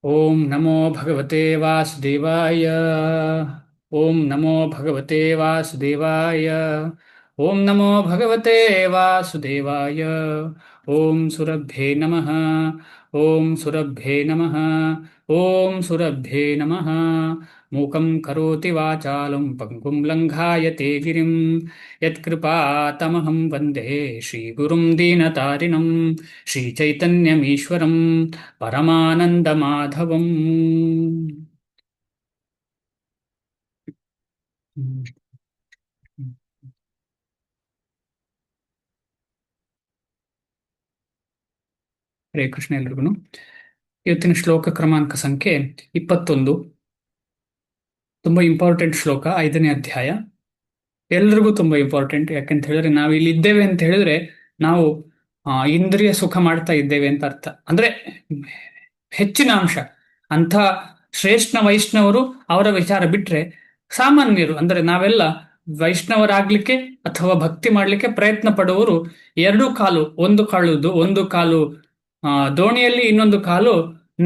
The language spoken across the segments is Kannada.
ಓಂ ನಮೋ ಭಗವತೆ ವಾಸುದೇವಾಯ. ಓಂ ನಮೋ ಭಗವತೆ ವಾಸುದೇವಾಯ. ಓಂ ನಮೋ ಭಗವತೆ ವಾಸುದೇವಾಯ. ಓಂ ಸುರಭ್ಯೇ ನಮಃ. ಓಂ ಸುರಭ್ಯೇ ನಮಃ. ಓಂ ಸುರಭ್ಯೇ ನಮಃ. ಮೂಕಂ ಕರೋತಿ ವಾಚಾಲಂ ಪಂಗುಂ ಲಂಘಾಯತೆ ಗಿರಿಂ ಯತ್ಕೃಪಾತಮಹಂ ವಂದೇ ಶ್ರೀಗುರುಂ ದೀನತಾರಿಣಂ ಶ್ರೀಚೈತನ್ಯಮೀಶ್ವರಂ ಪರಮಾನಂದಮಾಧವಂ. ಹರೇ ಕೃಷ್ಣ ಎಲ್ರಿಗೂ. ಇವತ್ತಿನ ಶ್ಲೋಕ ಕ್ರಮಾಂಕ ಸಂಖ್ಯೆ 21. ತುಂಬಾ ಇಂಪಾರ್ಟೆಂಟ್ ಶ್ಲೋಕ, 5ನೇ ಅಧ್ಯಾಯ. ಎಲ್ರಿಗೂ ತುಂಬಾ ಇಂಪಾರ್ಟೆಂಟ್. ಯಾಕಂತ ಹೇಳಿದ್ರೆ ನಾವು ಇಲ್ಲಿ ಇದ್ದೇವೆ ಅಂತ ಹೇಳಿದ್ರೆ ನಾವು ಇಂದ್ರಿಯ ಸುಖ ಮಾಡ್ತಾ ಇದ್ದೇವೆ ಅಂತ ಅರ್ಥ. ಅಂದ್ರೆ ಹೆಚ್ಚಿನ ಅಂಶ ಅಂಥ ಶ್ರೇಷ್ಠ ವೈಷ್ಣವರು ಅವರ ವಿಚಾರ ಬಿಟ್ರೆ ಸಾಮಾನ್ಯರು ಅಂದ್ರೆ ನಾವೆಲ್ಲ ವೈಷ್ಣವರಾಗ್ಲಿಕ್ಕೆ ಅಥವಾ ಭಕ್ತಿ ಮಾಡ್ಲಿಕ್ಕೆ ಪ್ರಯತ್ನ ಪಡುವವರು ಎರಡು ಕಾಲು, ಒಂದು ಕಾಲು ದೋಣಿಯಲ್ಲಿ, ಇನ್ನೊಂದು ಕಾಲು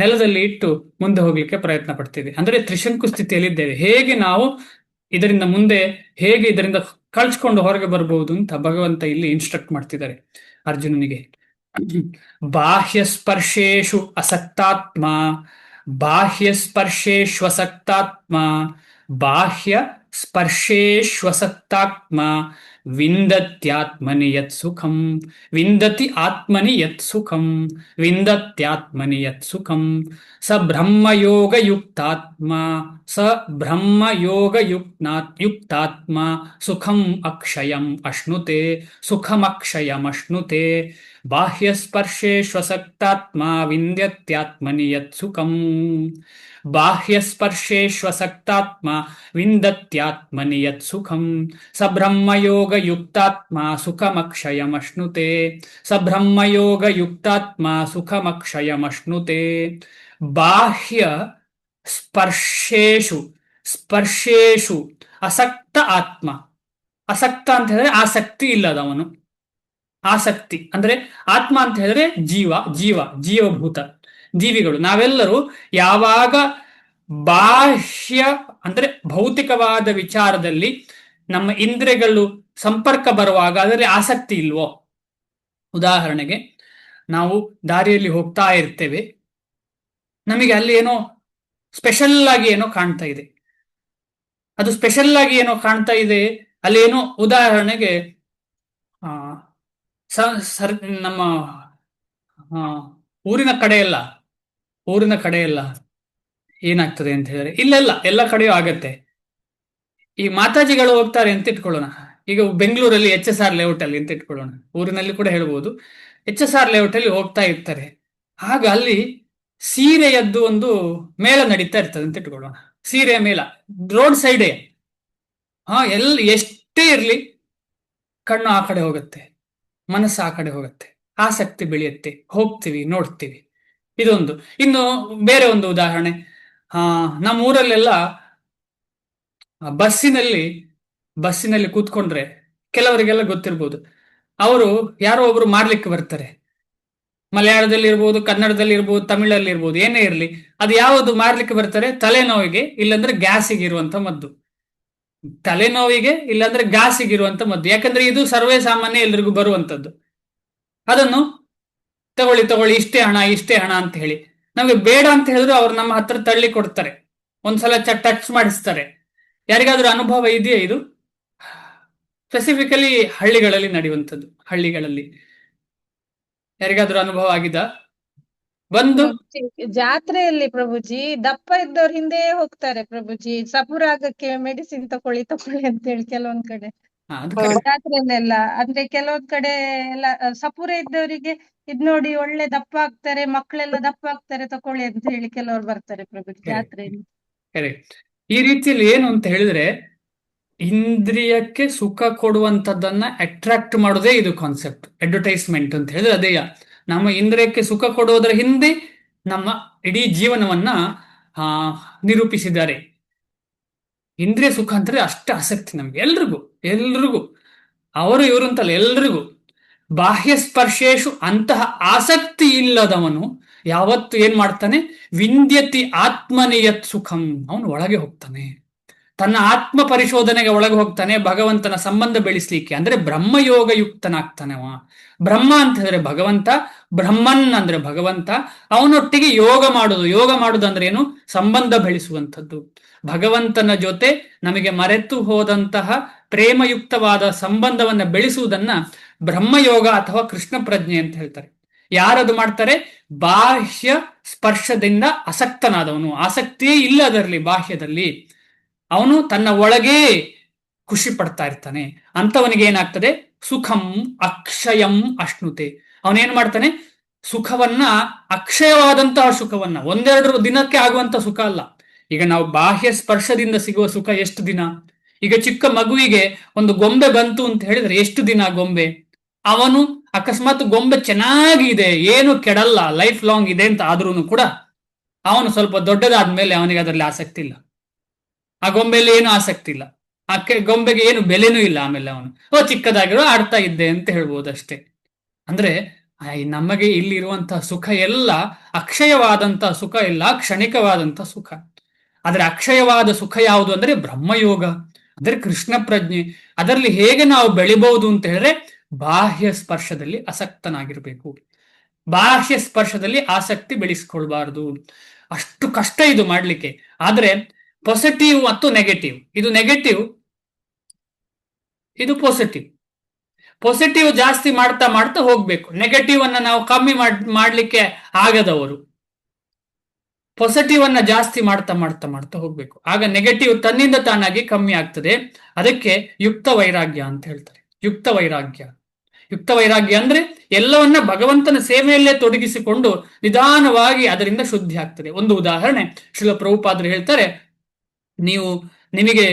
ನೆಲದಲ್ಲಿ ಇಟ್ಟು ಮುಂದೆ ಹೋಗ್ಲಿಕ್ಕೆ ಪ್ರಯತ್ನ ಪಡ್ತೀವಿ. ಅಂದ್ರೆ ತ್ರಿಶಂಕು ಸ್ಥಿತಿಯಲ್ಲಿದ್ದೇವೆ. ಹೇಗೆ ನಾವು ಇದರಿಂದ ಕಳ್ಸ್ಕೊಂಡು ಹೊರಗೆ ಬರಬಹುದು ಅಂತ ಭಗವಂತ ಇಲ್ಲಿ ಇನ್ಸ್ಟ್ರಕ್ಟ್ ಮಾಡ್ತಿದ್ದಾರೆ ಅರ್ಜುನನಿಗೆ. ಬಾಹ್ಯ ಸ್ಪರ್ಶೇಶು ಅಸಕ್ತಾತ್ಮ, ಬಾಹ್ಯ ಸ್ಪರ್ಶೇಶ್ವಸಕ್ತಾತ್ಮ, ಬಾಹ್ಯ ಸ್ಪರ್ಶೇಶ್ವಸಕ್ತಾತ್ಮ ವಿಂದತ್ಯಾತ್ಮನಿ ಯತ್ ಸುಖಂ, ವಿಂದತಿ ಆತ್ಮನಿ ಯತ್ ಸುಖಂ, ವಿಂದತ್ಯಾತ್ಮನಿ ಯತ್ ಸುಖಂ. ಸ ಬ್ರಹ್ಮಯೋಗ ಯುಕ್ತಾತ್ಮ, ಸ ಬ್ರಹ್ಮಯೋಗ ಯುಕ್ತಾತ್ಮ ಸುಖಂ ಅಕ್ಷಯಂ ಅಶ್ನುತೆ, ಸುಖಮಕ್ಷಯಂ ಅಶ್ನುತೆ. ಬಾಹ್ಯ ಸ್ಪರ್ಶೇಶ್ವಸಕ್ತಾತ್ಮ ವಿಂದತ್ಯಾತ್ಮನಿ ಯತ್ ಸುಖಂ, ಬಾಹ್ಯ ಸ್ಪರ್ಶೇಶ್ವಸಕ್ತಾತ್ಮ ವಿಂದತ್ಯಾತ್ಮನಿ ಯತ್ ಸುಖಂ. ಸ ಬ್ರಹ್ಮಯೋಗ ಯುಕ್ತಾತ್ಮ ಸುಖಮಕ್ಷಯಮಶ್ನುತೆ, ಸ ಬ್ರಹ್ಮಯೋಗ ಯುಕ್ತಾತ್ಮ ಸುಖಮಕ್ಷಯಮಶ್ನುತೆ. ಬಾಹ್ಯ ಸ್ಪರ್ಶೇಶು, ಸ್ಪರ್ಶೇಶು ಅಸಕ್ತ ಆತ್ಮ. ಅಸಕ್ತ ಅಂತ ಹೇಳಿದ್ರೆ ಆಸಕ್ತಿ ಇಲ್ಲದವನು. ಆಸಕ್ತಿ ಅಂದ್ರೆ ಆತ್ಮ ಅಂತ ಹೇಳಿದ್ರೆ ಜೀವಭೂತ ಜೀವಿಗಳು. ನಾವೆಲ್ಲರೂ ಯಾವಾಗ ಬಾಹ್ಯ ಅಂದ್ರೆ ಭೌತಿಕವಾದ ವಿಚಾರದಲ್ಲಿ ನಮ್ಮ ಇಂದ್ರಿಯಗಳು ಸಂಪರ್ಕ ಬರುವಾಗ ಅದರಲ್ಲಿ ಆಸಕ್ತಿ ಇಲ್ವೋ? ಉದಾಹರಣೆಗೆ, ನಾವು ದಾರಿಯಲ್ಲಿ ಹೋಗ್ತಾ ಇರ್ತೇವೆ, ನಮಗೆ ಅಲ್ಲಿ ಏನೋ ಸ್ಪೆಷಲ್ ಆಗಿ ಏನೋ ಕಾಣ್ತಾ ಇದೆ. ಅದು ಸ್ಪೆಷಲ್ ಆಗಿ ಏನೋ ಕಾಣ್ತಾ ಇದೆ, ಅಲ್ಲಿ ಏನೋ ಉದಾಹರಣೆಗೆ ನಮ್ಮ ಊರಿನ ಕಡೆ ಎಲ್ಲ ಏನಾಗ್ತದೆ ಅಂತ ಹೇಳಿದ್ರೆ, ಇಲ್ಲೆಲ್ಲ ಎಲ್ಲ ಕಡೆಯೂ ಆಗತ್ತೆ. ಈ ಮಾತಾಜಿಗಳು ಹೋಗ್ತಾರೆ ಅಂತ ಇಟ್ಕೊಳ್ಳೋಣ. ಈಗ ಬೆಂಗಳೂರಲ್ಲಿ HR ಲೇಔಟ್ ಅಲ್ಲಿ ಅಂತ ಇಟ್ಕೊಳ್ಳೋಣ, ಊರಿನಲ್ಲಿ ಕೂಡ ಹೇಳ್ಬೋದು. HR ಲೇಔಟ್ ಅಲ್ಲಿ ಹೋಗ್ತಾ ಇರ್ತಾರೆ. ಆಗ ಅಲ್ಲಿ ಸೀರೆಯದ್ದು ಒಂದು ಮೇಳ ನಡೀತಾ ಇರ್ತದೆ ಅಂತ ಇಟ್ಕೊಳ್ಳೋಣ. ಸೀರೆಯ ಮೇಳ ರೋಡ್ ಸೈಡೇ. ಎಷ್ಟೇ ಇರ್ಲಿ ಕಣ್ಣು ಆ ಕಡೆ ಹೋಗುತ್ತೆ, ಮನಸ್ಸು ಆ ಕಡೆ ಹೋಗುತ್ತೆ, ಆಸಕ್ತಿ ಬೆಳೆಯುತ್ತೆ, ಹೋಗ್ತೀವಿ, ನೋಡ್ತೀವಿ. ಇದೊಂದು. ಇನ್ನು ಬೇರೆ ಒಂದು ಉದಾಹರಣೆ, ನಮ್ಮ ಊರಲ್ಲೆಲ್ಲ ಬಸ್ಸಿನಲ್ಲಿ ಕೂತ್ಕೊಂಡ್ರೆ ಕೆಲವರಿಗೆಲ್ಲ ಗೊತ್ತಿರ್ಬೋದು, ಅವರು ಯಾರೋ ಒಬ್ರು ಮಾರ್ಲಿಕ್ಕೆ ಬರ್ತಾರೆ. ಮಲಯಾಳದಲ್ಲಿ ಇರ್ಬೋದು, ಕನ್ನಡದಲ್ಲಿ ಇರ್ಬೋದು, ತಮಿಳಲ್ಲಿ ಇರ್ಬೋದು, ಏನೇ ಇರಲಿ, ಅದು ಯಾವುದು ಮಾರ್ಲಿಕ್ಕೆ ಬರ್ತಾರೆ? ತಲೆನೋವಿಗೆ ಇಲ್ಲಾಂದ್ರೆ ಗ್ಯಾಸಿಗೆ ಇರುವಂತ ಮದ್ದು. ತಲೆನೋವಿಗೆ ಇಲ್ಲಾಂದ್ರೆ ಗ್ಯಾಸಿಗೆ ಇರುವಂತ ಮದ್ದು. ಯಾಕಂದ್ರೆ ಇದು ಸರ್ವೇ ಸಾಮಾನ್ಯ, ಎಲ್ರಿಗೂ ಬರುವಂತದ್ದು. ಅದನ್ನು ತಗೊಳ್ಳಿ, ಇಷ್ಟೇ ಹಣ ಅಂತ ಹೇಳಿ ನಮಗೆ ಬೇಡ ಅಂತ ಹೇಳಿದ್ರು ಅವ್ರು ನಮ್ಮ ಹತ್ರ ತಳ್ಳಿ ಕೊಡ್ತಾರೆ. ಒಂದ್ಸಲ ಟಚ್ ಮಾಡಿಸ್ತಾರೆ. ಯಾರಿಗಾದ್ರೂ ಅನುಭವ ಇದೆಯಾ ಇದು? ಸ್ಪೆಸಿಫಿಕಲಿ ಹಳ್ಳಿಗಳಲ್ಲಿ ನಡೆಯುವಂಥದ್ದು. ಹಳ್ಳಿಗಳಲ್ಲಿ ಯಾರಿಗಾದ್ರೂ ಅನುಭವ ಆಗಿದ? ಬಂದು ಜಾತ್ರೆಯಲ್ಲಿ ಪ್ರಭುಜಿ ದಪ್ಪ ಇದ್ದವ್ರ ಹಿಂದೆ ಹೋಗ್ತಾರೆ ಪ್ರಭುಜಿ, ಸಪುರಾಗಕ್ಕೆ ಮೆಡಿಸಿನ್ ತಕೊಳ್ಳಿ ಅಂತ ಹೇಳಿ ಕೆಲವೊಂದ್ ಕಡೆ ಜಾತ್ರೆಯಲ್ಲೆಲ್ಲ. ಅಂದ್ರೆ ಕೆಲವೊಂದ್ ಕಡೆ ಎಲ್ಲ ಸಪುರ ಇದ್ದವರಿಗೆ ಇದ್ ನೋಡಿ ಒಳ್ಳೆ ದಪ್ಪ ಆಗ್ತಾರೆ, ಮಕ್ಕಳೆಲ್ಲ ದಪ್ಪ ಆಗ್ತಾರೆ, ತಕೊಳ್ಳಿ ಅಂತ ಹೇಳಿ ಕೆಲವ್ರು ಬರ್ತಾರೆ ಪ್ರಭುಜಿ ಜಾತ್ರೆಯಲ್ಲಿ. ಕರೆಕ್ಟ್. ಈ ರೀತಿಯಲ್ಲಿ ಏನು ಅಂತ ಹೇಳಿದ್ರೆ, ಇಂದ್ರಿಯಕ್ಕೆ ಸುಖ ಕೊಡುವಂತದ್ದನ್ನ ಅಟ್ರಾಕ್ಟ್ ಮಾಡೋದೇ ಇದು ಕಾನ್ಸೆಪ್ಟ್. ಅಡ್ವರ್ಟೈಸ್ಮೆಂಟ್ ಅಂತ ಹೇಳಿದ್ರೆ ಅದೇ. ನಮ್ಮ ಇಂದ್ರಿಯಕ್ಕೆ ಸುಖ ಕೊಡೋದರ ಹಿಂದೆ ನಮ್ಮ ಇಡೀ ಜೀವನವನ್ನ ನಿರೂಪಿಸಿದ್ದಾರೆ. ಇಂದ್ರಿಯ ಸುಖ ಅಂದ್ರೆ ಅಷ್ಟ ಆಸಕ್ತಿ ನಮ್ಗೆ, ಎಲ್ರಿಗೂ ಅವರು ಇವರು ಅಂತಲ್ಲ, ಎಲ್ರಿಗೂ. ಬಾಹ್ಯ ಸ್ಪರ್ಶೇಶು ಅಂತಹ ಆಸಕ್ತಿ ಇಲ್ಲದವನು ಯಾವತ್ತು ಏನ್ ಮಾಡ್ತಾನೆ, ವಿಂದ್ಯತಿ ಆತ್ಮನಿಯತ್ ಸುಖಂ, ಅವನು ಒಳಗೆ ಹೋಗ್ತಾನೆ, ತನ್ನ ಆತ್ಮ ಪರಿಶೋಧನೆಗೆ ಒಳಗೆ ಹೋಗ್ತಾನೆ, ಭಗವಂತನ ಸಂಬಂಧ ಬೆಳೆಸ್ಲಿಕ್ಕೆ, ಅಂದ್ರೆ ಬ್ರಹ್ಮಯೋಗ ಯುಕ್ತನಾಗ್ತಾನೆ ಅವ. ಬ್ರಹ್ಮ ಅಂತ ಹೇಳಿದ್ರೆ ಭಗವಂತ, ಬ್ರಹ್ಮನ್ ಅಂದ್ರೆ ಭಗವಂತ, ಅವನೊಟ್ಟಿಗೆ ಯೋಗ ಮಾಡುದು ಅಂದ್ರೆ ಏನು, ಸಂಬಂಧ ಬೆಳೆಸುವಂಥದ್ದು. ಭಗವಂತನ ಜೊತೆ ನಮಗೆ ಮರೆತು ಹೋದಂತಹ ಪ್ರೇಮಯುಕ್ತವಾದ ಸಂಬಂಧವನ್ನ ಬೆಳೆಸುವುದನ್ನ ಬ್ರಹ್ಮಯೋಗ ಅಥವಾ ಕೃಷ್ಣ ಪ್ರಜ್ಞೆ ಅಂತ ಹೇಳ್ತಾರೆ. ಯಾರದು ಮಾಡ್ತಾರೆ, ಬಾಹ್ಯ ಸ್ಪರ್ಶದಿಂದ ಅಸಕ್ತನಾದವನು, ಆಸಕ್ತಿಯೇ ಇಲ್ಲ ಅದರಲ್ಲಿ, ಬಾಹ್ಯದಲ್ಲಿ ಅವನು ತನ್ನ ಒಳಗೇ ಖುಷಿ ಪಡ್ತಾ ಇರ್ತಾನೆ. ಅಂತವನಿಗೆ ಏನಾಗ್ತದೆ, ಸುಖಂ ಅಕ್ಷಯಂ ಅಶ್ನುತೆ, ಅವನೇನ್ ಮಾಡ್ತಾನೆ, ಸುಖವನ್ನ, ಅಕ್ಷಯವಾದಂತಹ ಸುಖವನ್ನ, ಒಂದೆರಡು ದಿನಕ್ಕೆ ಆಗುವಂತ ಸುಖ ಅಲ್ಲ. ಈಗ ನಾವು ಬಾಹ್ಯ ಸ್ಪರ್ಶದಿಂದ ಸಿಗುವ ಸುಖ ಎಷ್ಟು ದಿನ, ಈಗ ಚಿಕ್ಕ ಮಗುವಿಗೆ ಒಂದು ಗೊಂಬೆ ಬಂತು ಅಂತ ಹೇಳಿದ್ರೆ ಎಷ್ಟು ದಿನ ಗೊಂಬೆ, ಅವನು ಅಕಸ್ಮಾತ್ ಗೊಂಬೆ ಚೆನ್ನಾಗಿದೆ, ಏನು ಕೆಡಲ್ಲ, ಲೈಫ್ ಲಾಂಗ್ ಇದೆ ಅಂತ ಆದ್ರೂ ಕೂಡ ಅವನು ಸ್ವಲ್ಪ ದೊಡ್ಡದಾದ್ಮೇಲೆ ಅವನಿಗೆ ಅದರಲ್ಲಿ ಆಸಕ್ತಿ ಇಲ್ಲ, ಆ ಗೊಂಬೆಯಲ್ಲಿ ಏನು ಆಸಕ್ತಿ ಇಲ್ಲ, ಆ ಗೊಂಬೆಗೆ ಏನು ಬೆಲೆನೂ ಇಲ್ಲ. ಆಮೇಲೆ ಅವನು ಚಿಕ್ಕದಾಗಿರೋ ಆಡ್ತಾ ಇದ್ದೆ ಅಂತ ಹೇಳ್ಬೋದು ಅಷ್ಟೇ. ಅಂದ್ರೆ ನಮಗೆ ಇಲ್ಲಿರುವಂತಹ ಸುಖ ಎಲ್ಲ ಅಕ್ಷಯವಾದಂತಹ ಸುಖ ಇಲ್ಲ, ಕ್ಷಣಿಕವಾದಂತಹ ಸುಖ. ಆದ್ರೆ ಅಕ್ಷಯವಾದ ಸುಖ ಯಾವುದು ಅಂದ್ರೆ ಬ್ರಹ್ಮಯೋಗ, ಅಂದ್ರೆ ಕೃಷ್ಣ ಪ್ರಜ್ಞೆ. ಅದರಲ್ಲಿ ಹೇಗೆ ನಾವು ಬೆಳಿಬಹುದು ಅಂತ ಹೇಳಿದ್ರೆ, ಬಾಹ್ಯ ಸ್ಪರ್ಶದಲ್ಲಿ ಆಸಕ್ತನಾಗಿರ್ಬೇಕು, ಬಾಹ್ಯ ಸ್ಪರ್ಶದಲ್ಲಿ ಆಸಕ್ತಿ ಬೆಳೆಸ್ಕೊಳ್ಬಾರ್ದು. ಅಷ್ಟು ಕಷ್ಟ ಇದು ಮಾಡ್ಲಿಕ್ಕೆ. ಆದ್ರೆ ಪಾಸಿಟಿವ್ ಮತ್ತು ನೆಗೆಟಿವ್, ಇದು ನೆಗೆಟಿವ್, ಇದು ಪಾಸಿಟಿವ್. ಪಾಸಿಟಿವ್ ಜಾಸ್ತಿ ಮಾಡ್ತಾ ಮಾಡ್ತಾ ಹೋಗ್ಬೇಕು, ನೆಗೆಟಿವ್ ಅನ್ನ ನಾವು ಕಮ್ಮಿ ಮಾಡ್ಲಿಕ್ಕೆ ಆಗದವರು. ಪಾಸಿಟಿವ್ ಅನ್ನ ಜಾಸ್ತಿ ಮಾಡ್ತಾ ಮಾಡ್ತಾ ಮಾಡ್ತಾ ಹೋಗ್ಬೇಕು, ಆಗ ನೆಗೆಟಿವ್ ತನ್ನಿಂದ ತಾನಾಗಿ ಕಮ್ಮಿ ಆಗ್ತದೆ. ಅದಕ್ಕೆ ಯುಕ್ತ ವೈರಾಗ್ಯ ಅಂತ ಹೇಳ್ತಾರೆ. ಯುಕ್ತ ವೈರಾಗ್ಯ, ಯುಕ್ತ ವೈರಾಗ್ಯ ಅಂದ್ರೆ ಎಲ್ಲವನ್ನ ಭಗವಂತನ ಸೇವೆಯಲ್ಲೇ ತೊಡಗಿಸಿಕೊಂಡು ನಿಧಾನವಾಗಿ ಅದರಿಂದ ಶುದ್ಧಿ ಆಗ್ತದೆ. ಒಂದು ಉದಾಹರಣೆ ಶ್ರೀಲ ಪ್ರಭುಪಾದರು ಹೇಳ್ತಾರೆ, ನಿಮಗೆ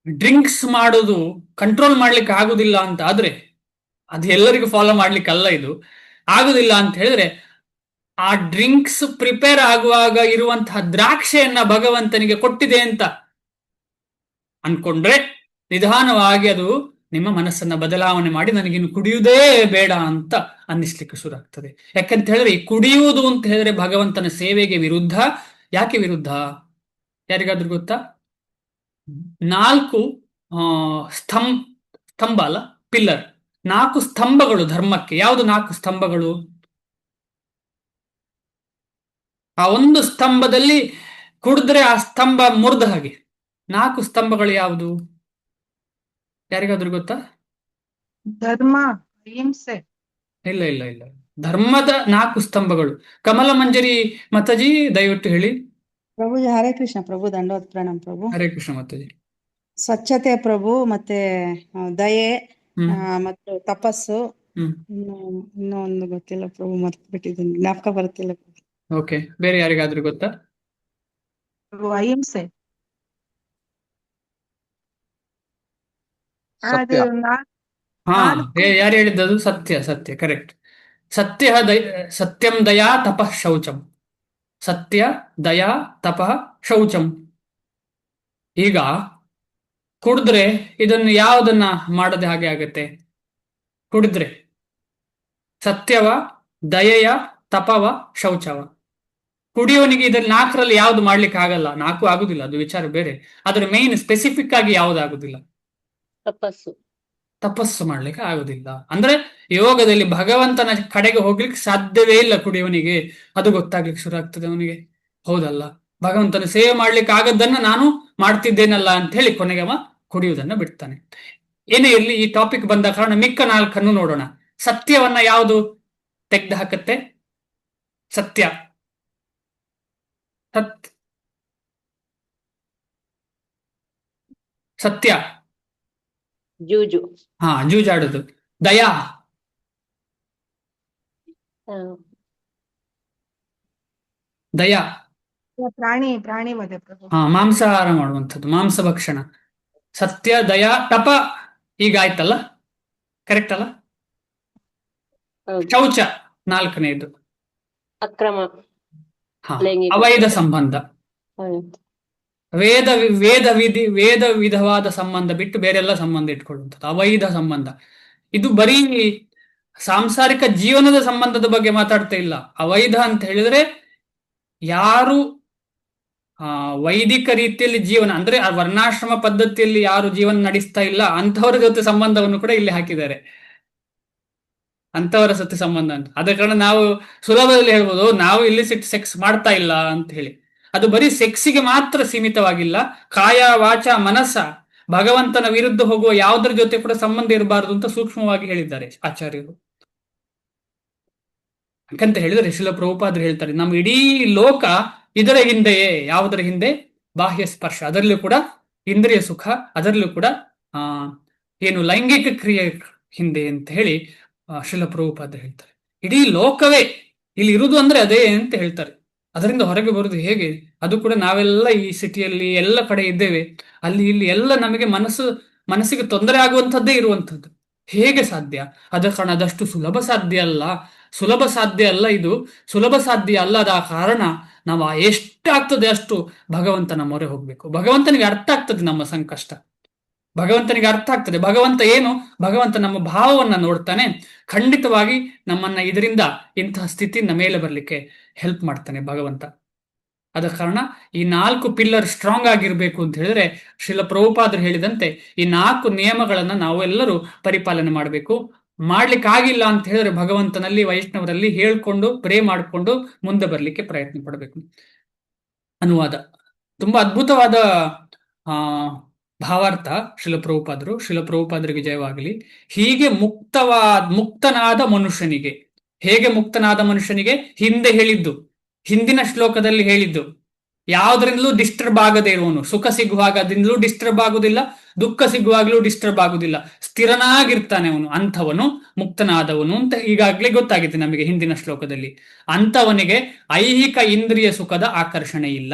ಡ್ರಿಂಕ್ಸ್ ಮಾಡೋದು ಕಂಟ್ರೋಲ್ ಮಾಡ್ಲಿಕ್ಕೆ ಆಗುದಿಲ್ಲ ಅಂತ ಆದ್ರೆ, ಅದು ಎಲ್ಲರಿಗೂ ಫಾಲೋ ಮಾಡ್ಲಿಕ್ಕೆ ಅಲ್ಲ, ಇದು ಆಗುದಿಲ್ಲ ಅಂತ ಹೇಳಿದ್ರೆ, ಆ ಡ್ರಿಂಕ್ಸ್ ಪ್ರಿಪೇರ್ ಆಗುವಾಗ ಇರುವಂತಹ ದ್ರಾಕ್ಷೆಯನ್ನ ಭಗವಂತನಿಗೆ ಕೊಟ್ಟಿದೆ ಅಂತ ಅನ್ಕೊಂಡ್ರೆ, ನಿಧಾನವಾಗಿ ಅದು ನಿಮ್ಮ ಮನಸ್ಸನ್ನ ಬದಲಾವಣೆ ಮಾಡಿ ನನಗಿನ್ನು ಕುಡಿಯುವುದೇ ಬೇಡ ಅಂತ ಅನ್ನಿಸ್ಲಿಕ್ಕೆ ಶುರು ಆಗ್ತದೆ. ಯಾಕಂತ ಹೇಳಿದ್ರೆ, ಈ ಕುಡಿಯುವುದು ಅಂತ ಹೇಳಿದ್ರೆ ಭಗವಂತನ ಸೇವೆಗೆ ವಿರುದ್ಧ. ಯಾಕೆ ವಿರುದ್ಧ, ಯಾರಿಗಾದ್ರೂ ಗೊತ್ತಾ? 4 ಸ್ತಂಭ ಅಲ್ಲ, ಪಿಲ್ಲರ್, 4 ಸ್ತಂಭಗಳು ಧರ್ಮಕ್ಕೆ. ಯಾವುದು 4 ಸ್ತಂಭಗಳು? ಆ ಒಂದು ಸ್ತಂಭದಲ್ಲಿ ಕುಡಿದ್ರೆ ಆ ಸ್ತಂಭ ಮುರಿದ ಹಾಗೆ. 4 ಸ್ತಂಭಗಳು ಯಾವುದು, ಯಾರಿಗಾದ್ರೂ ಗೊತ್ತಾ? ಧರ್ಮ, ಅಹಿಂಸೆ. ಇಲ್ಲ ಇಲ್ಲ ಇಲ್ಲ, ಧರ್ಮದ 4 ಸ್ತಂಭಗಳು. ಕಮಲ ಮಂಜರಿ ಮತಜಿ ದಯವಿಟ್ಟು ಹೇಳಿ. ಪ್ರಭುಜಿ ಹರೇ ಕೃಷ್ಣ. ಪ್ರಭು ದಂಡವತ್ ಪ್ರಣಾಮ ಪ್ರಭು. ಹರೇ ಕೃಷ್ಣ ಮತಜಿ. ಸ್ವಚ್ಛತೆ ಪ್ರಭು, ಮತ್ತೆ ದಯೆ, ಮತ್ತು ತಪಸ್ಸು, ಇನ್ನೊಂದು ಗೊತ್ತಿಲ್ಲ ಪ್ರಭು, ಮರ್ತು ಬಿಟ್ಟಿದ್ದೀನಿ, ಜ್ಞಾಪಕ ಬರ್ತಿಲ್ಲ. ಓಕೆ, ಬೇರೆ ಯಾರಿಗಾದ್ರೂ ಗೊತ್ತಾ? ಅಹಿಂಸೆ. ಹಾ, ಯಾರು ಹೇಳಿದ್ದದು? ಸತ್ಯ, ಸತ್ಯ, ಕರೆಕ್ಟ್. ಸತ್ಯಂ ದಯಾ ತಪಃ ಶೌಚಂ. ಸತ್ಯ, ದಯಾ, ತಪಃ, ಶೌಚಂ. ಈಗ ಕುಡಿದ್ರೆ ಇದನ್ನು ಯಾವುದನ್ನ ಮಾಡದೆ ಹಾಗೆ ಆಗತ್ತೆ? ಕುಡಿದ್ರೆ ಸತ್ಯವ, ದಯೆಯ, ತಪವ, ಶೌಚವ. ಕುಡಿಯೋನಿಗೆ ಇದ್ರಲ್ಲಿ 4ರಲ್ಲಿ ಯಾವ್ದು ಮಾಡ್ಲಿಕ್ಕೆ ಆಗಲ್ಲ, 4 ಆಗುದಿಲ್ಲ, ಅದು ವಿಚಾರ ಬೇರೆ. ಆದ್ರೆ ಮೇನ್ ಸ್ಪೆಸಿಫಿಕ್ ಆಗಿ ಯಾವ್ದು ಆಗುದಿಲ್ಲ? ತಪಸ್ಸು ಮಾಡ್ಲಿಕ್ಕೆ ಆಗುದಿಲ್ಲ. ಅಂದ್ರೆ ಯೋಗದಲ್ಲಿ ಭಗವಂತನ ಕಡೆಗೆ ಹೋಗ್ಲಿಕ್ಕೆ ಸಾಧ್ಯವೇ ಇಲ್ಲ ಕುಡಿಯೋನಿಗೆ. ಅದು ಗೊತ್ತಾಗ್ಲಿಕ್ಕೆ ಶುರು ಆಗ್ತದೆ ಅವನಿಗೆ, ಹೌದಲ್ಲ, ಭಗವಂತನ ಸೇವೆ ಮಾಡ್ಲಿಕ್ಕೆ ಆಗದ್ದನ್ನ ನಾನು ಮಾಡ್ತಿದ್ದೇನಲ್ಲ ಅಂತ ಹೇಳಿ ಕೊನೆಗೆ ಅವ ಕುಡಿಯುವುದನ್ನ ಬಿಡ್ತಾನೆ. ಏನೇ ಇರಲಿ, ಈ ಟಾಪಿಕ್ ಬಂದ ಕಾರಣ ಮಿಕ್ಕ 4 ನೋಡೋಣ. ಸತ್ಯವನ್ನ ಯಾವುದು ತೆಗ್ದು ಹಾಕತ್ತೆ? ಸತ್ಯ, ಸತ್ಯ, ಜೂಜು. ಹಾ, ಜೂಜಾಡುದು. ದಯಾ, ದಯಾ ಪ್ರಾಣಿ ವಧೆ ಪ್ರಭು. ಹಾ, ಮಾಂಸಾಹಾರ ಮಾಡುವಂಥದ್ದು, ಮಾಂಸ ಭಕ್ಷಣ. ಸತ್ಯ, ದಯಾ, ತಪ, ಈಗ ಆಯ್ತಲ್ಲ, ಕರೆಕ್ಟ್ ಅಲ್ಲ? ಶೌಚ 4ನೇದು. ಅಕ್ರಮ, ಅವೈಧ ಸಂಬಂಧ. ವೇದ ವಿಧವಾದ ಸಂಬಂಧ ಬಿಟ್ಟು ಬೇರೆಲ್ಲ ಸಂಬಂಧ ಇಟ್ಕೊಳ್ಳುವಂಥದ್ದು ಅವೈಧ ಸಂಬಂಧ. ಇದು ಬರೀ ಸಾಂಸಾರಿಕ ಜೀವನದ ಸಂಬಂಧದ ಬಗ್ಗೆ ಮಾತಾಡ್ತಾ ಇಲ್ಲ. ಅವೈಧ ಅಂತ ಹೇಳಿದ್ರೆ ಯಾರು ವೈದಿಕ ರೀತಿಯಲ್ಲಿ ಜೀವನ ಅಂದ್ರೆ ಆ ವರ್ಣಾಶ್ರಮ ಪದ್ಧತಿಯಲ್ಲಿ ಯಾರು ಜೀವನ ನಡೆಸ್ತಾ ಇಲ್ಲ ಅಂತವರ ಜೊತೆ ಸಂಬಂಧವನ್ನು ಕೂಡ ಇಲ್ಲಿ ಹಾಕಿದ್ದಾರೆ. ಅಂತವರ ಜೊತೆ ಸಂಬಂಧ ಅಂತ. ಆದ ಕಾರಣ ನಾವು ಸುಲಭದಲ್ಲಿ ಹೇಳ್ಬೋದು ನಾವು ಇಲ್ಲಿಸಿಟ್ ಸೆಕ್ಸ್ ಮಾಡ್ತಾ ಇಲ್ಲ ಅಂತ ಹೇಳಿ. ಅದು ಬರೀ ಸೆಕ್ಸಿಗೆ ಮಾತ್ರ ಸೀಮಿತವಾಗಿಲ್ಲ. ಕಾಯ ವಾಚ ಮನಸ್ಸ ಭಗವಂತನ ವಿರುದ್ಧ ಹೋಗುವ ಯಾವುದರ ಜೊತೆ ಕೂಡ ಸಂಬಂಧ ಇರಬಾರದು ಅಂತ ಸೂಕ್ಷ್ಮವಾಗಿ ಹೇಳಿದ್ದಾರೆ ಆಚಾರ್ಯರು. ಯಾಕಂತ ಹೇಳಿದ್ರೆ ಶಿಲ ಪ್ರಭುಪಾದರು ಹೇಳ್ತಾರೆ, ನಮ್ಮ ಇಡೀ ಲೋಕ ಇದರ ಹಿಂದೆಯೇ. ಯಾವುದರ ಹಿಂದೆ? ಬಾಹ್ಯ ಸ್ಪರ್ಶ. ಅದರಲ್ಲೂ ಕೂಡ ಇಂದ್ರಿಯ ಸುಖ, ಅದರಲ್ಲೂ ಕೂಡ ಏನು ಲೈಂಗಿಕ ಕ್ರಿಯೆ ಹಿಂದೆ ಅಂತ ಹೇಳಿ ಶಿಲ ಪ್ರಭುಪಾದರು ಹೇಳ್ತಾರೆ. ಇಡೀ ಲೋಕವೇ ಇಲ್ಲಿ ಇರುವುದು ಅಂದ್ರೆ ಅದೇ ಅಂತ ಹೇಳ್ತಾರೆ. ಅದರಿಂದ ಹೊರಗೆ ಬರುವುದು ಹೇಗೆ? ಅದು ಕೂಡ ನಾವೆಲ್ಲ ಈ ಸಿಟಿಯಲ್ಲಿ ಎಲ್ಲ ಕಡೆ ಇದ್ದೇವೆ. ಅಲ್ಲಿ ಇಲ್ಲಿ ಎಲ್ಲ ನಮಗೆ ಮನಸ್ಸಿಗೆ ತೊಂದರೆ ಆಗುವಂಥದ್ದೇ ಇರುವಂಥದ್ದು. ಹೇಗೆ ಸಾಧ್ಯ? ಅದ ಕಾರಣ ಅದಷ್ಟು ಸುಲಭ ಸಾಧ್ಯ ಅಲ್ಲ. ಸುಲಭ ಸಾಧ್ಯ ಅಲ್ಲ ಇದು. ಸುಲಭ ಸಾಧ್ಯ ಅಲ್ಲದ ಕಾರಣ ನಾವು ಎಷ್ಟಾಗ್ತದೆ ಅಷ್ಟು ಭಗವಂತನ ಮೊರೆ ಹೋಗ್ಬೇಕು. ಭಗವಂತನಿಗೆ ಅರ್ಥ ಆಗ್ತದೆ ನಮ್ಮ ಸಂಕಷ್ಟ. ಭಗವಂತನಿಗೆ ಅರ್ಥ ಆಗ್ತದೆ. ಭಗವಂತ ಏನು? ಭಗವಂತ ನಮ್ಮ ಭಾವವನ್ನ ನೋಡ್ತಾನೆ. ಖಂಡಿತವಾಗಿ ನಮ್ಮನ್ನ ಇದರಿಂದ ಇಂತಹ ಸ್ಥಿತಿಯಿಂದ ಮೇಲೆ ಬರ್ಲಿಕ್ಕೆ ಹೆಲ್ಪ್ ಮಾಡ್ತಾನೆ ಭಗವಂತ. ಆದ ಕಾರಣ ಈ 4 ಪಿಲ್ಲರ್ ಸ್ಟ್ರಾಂಗ್ ಆಗಿರ್ಬೇಕು ಅಂತ ಹೇಳಿದ್ರೆ ಶ್ರೀಲ ಪ್ರಭುಪಾದರು ಹೇಳಿದಂತೆ ಈ 4 ನಿಯಮಗಳನ್ನ ನಾವು ಎಲ್ಲರೂ ಪರಿಪಾಲನೆ ಮಾಡಬೇಕು. ಮಾಡ್ಲಿಕ್ಕಾಗಿಲ್ಲ ಅಂತ ಹೇಳಿದ್ರೆ ಭಗವಂತನಲ್ಲಿ ವೈಷ್ಣವರಲ್ಲಿ ಹೇಳ್ಕೊಂಡು ಪ್ರೇ ಮಾಡಿಕೊಂಡು ಮುಂದೆ ಬರ್ಲಿಕ್ಕೆ ಪ್ರಯತ್ನ ಪಡಬೇಕು. ಅನುವಾದ ತುಂಬಾ ಅದ್ಭುತವಾದ ಭಾವಾರ್ಥ ಶಿಲ ಪ್ರಭುಪಾದರಿಗೆ ಜಯವಾಗಲಿ. ಹೀಗೆ ಮುಕ್ತನಾದ ಮನುಷ್ಯನಿಗೆ, ಹೇಗೆ ಮುಕ್ತನಾದ ಮನುಷ್ಯನಿಗೆ ಹಿಂದೆ ಹೇಳಿದ್ದು, ಹಿಂದಿನ ಶ್ಲೋಕದಲ್ಲಿ ಹೇಳಿದ್ದು, ಯಾವುದರಿಂದಲೂ ಡಿಸ್ಟರ್ಬ್ ಆಗದೆ ಇರುವವನು. ಸುಖ ಸಿಗುವಾಗ ಅದರಿಂದಲೂ ಡಿಸ್ಟರ್ಬ್ ಆಗುದಿಲ್ಲ, ದುಃಖ ಸಿಗುವಾಗ್ಲೂ ಡಿಸ್ಟರ್ಬ್ ಆಗುದಿಲ್ಲ, ಸ್ಥಿರನಾಗಿರ್ತಾನೆ ಅವನು. ಅಂಥವನು ಮುಕ್ತನಾದವನು ಅಂತ ಈಗಾಗಲೇ ಗೊತ್ತಾಗಿದೆ ನಮಗೆ ಹಿಂದಿನ ಶ್ಲೋಕದಲ್ಲಿ. ಅಂಥವನಿಗೆ ಐಹಿಕ ಇಂದ್ರಿಯ ಸುಖದ ಆಕರ್ಷಣೆ ಇಲ್ಲ.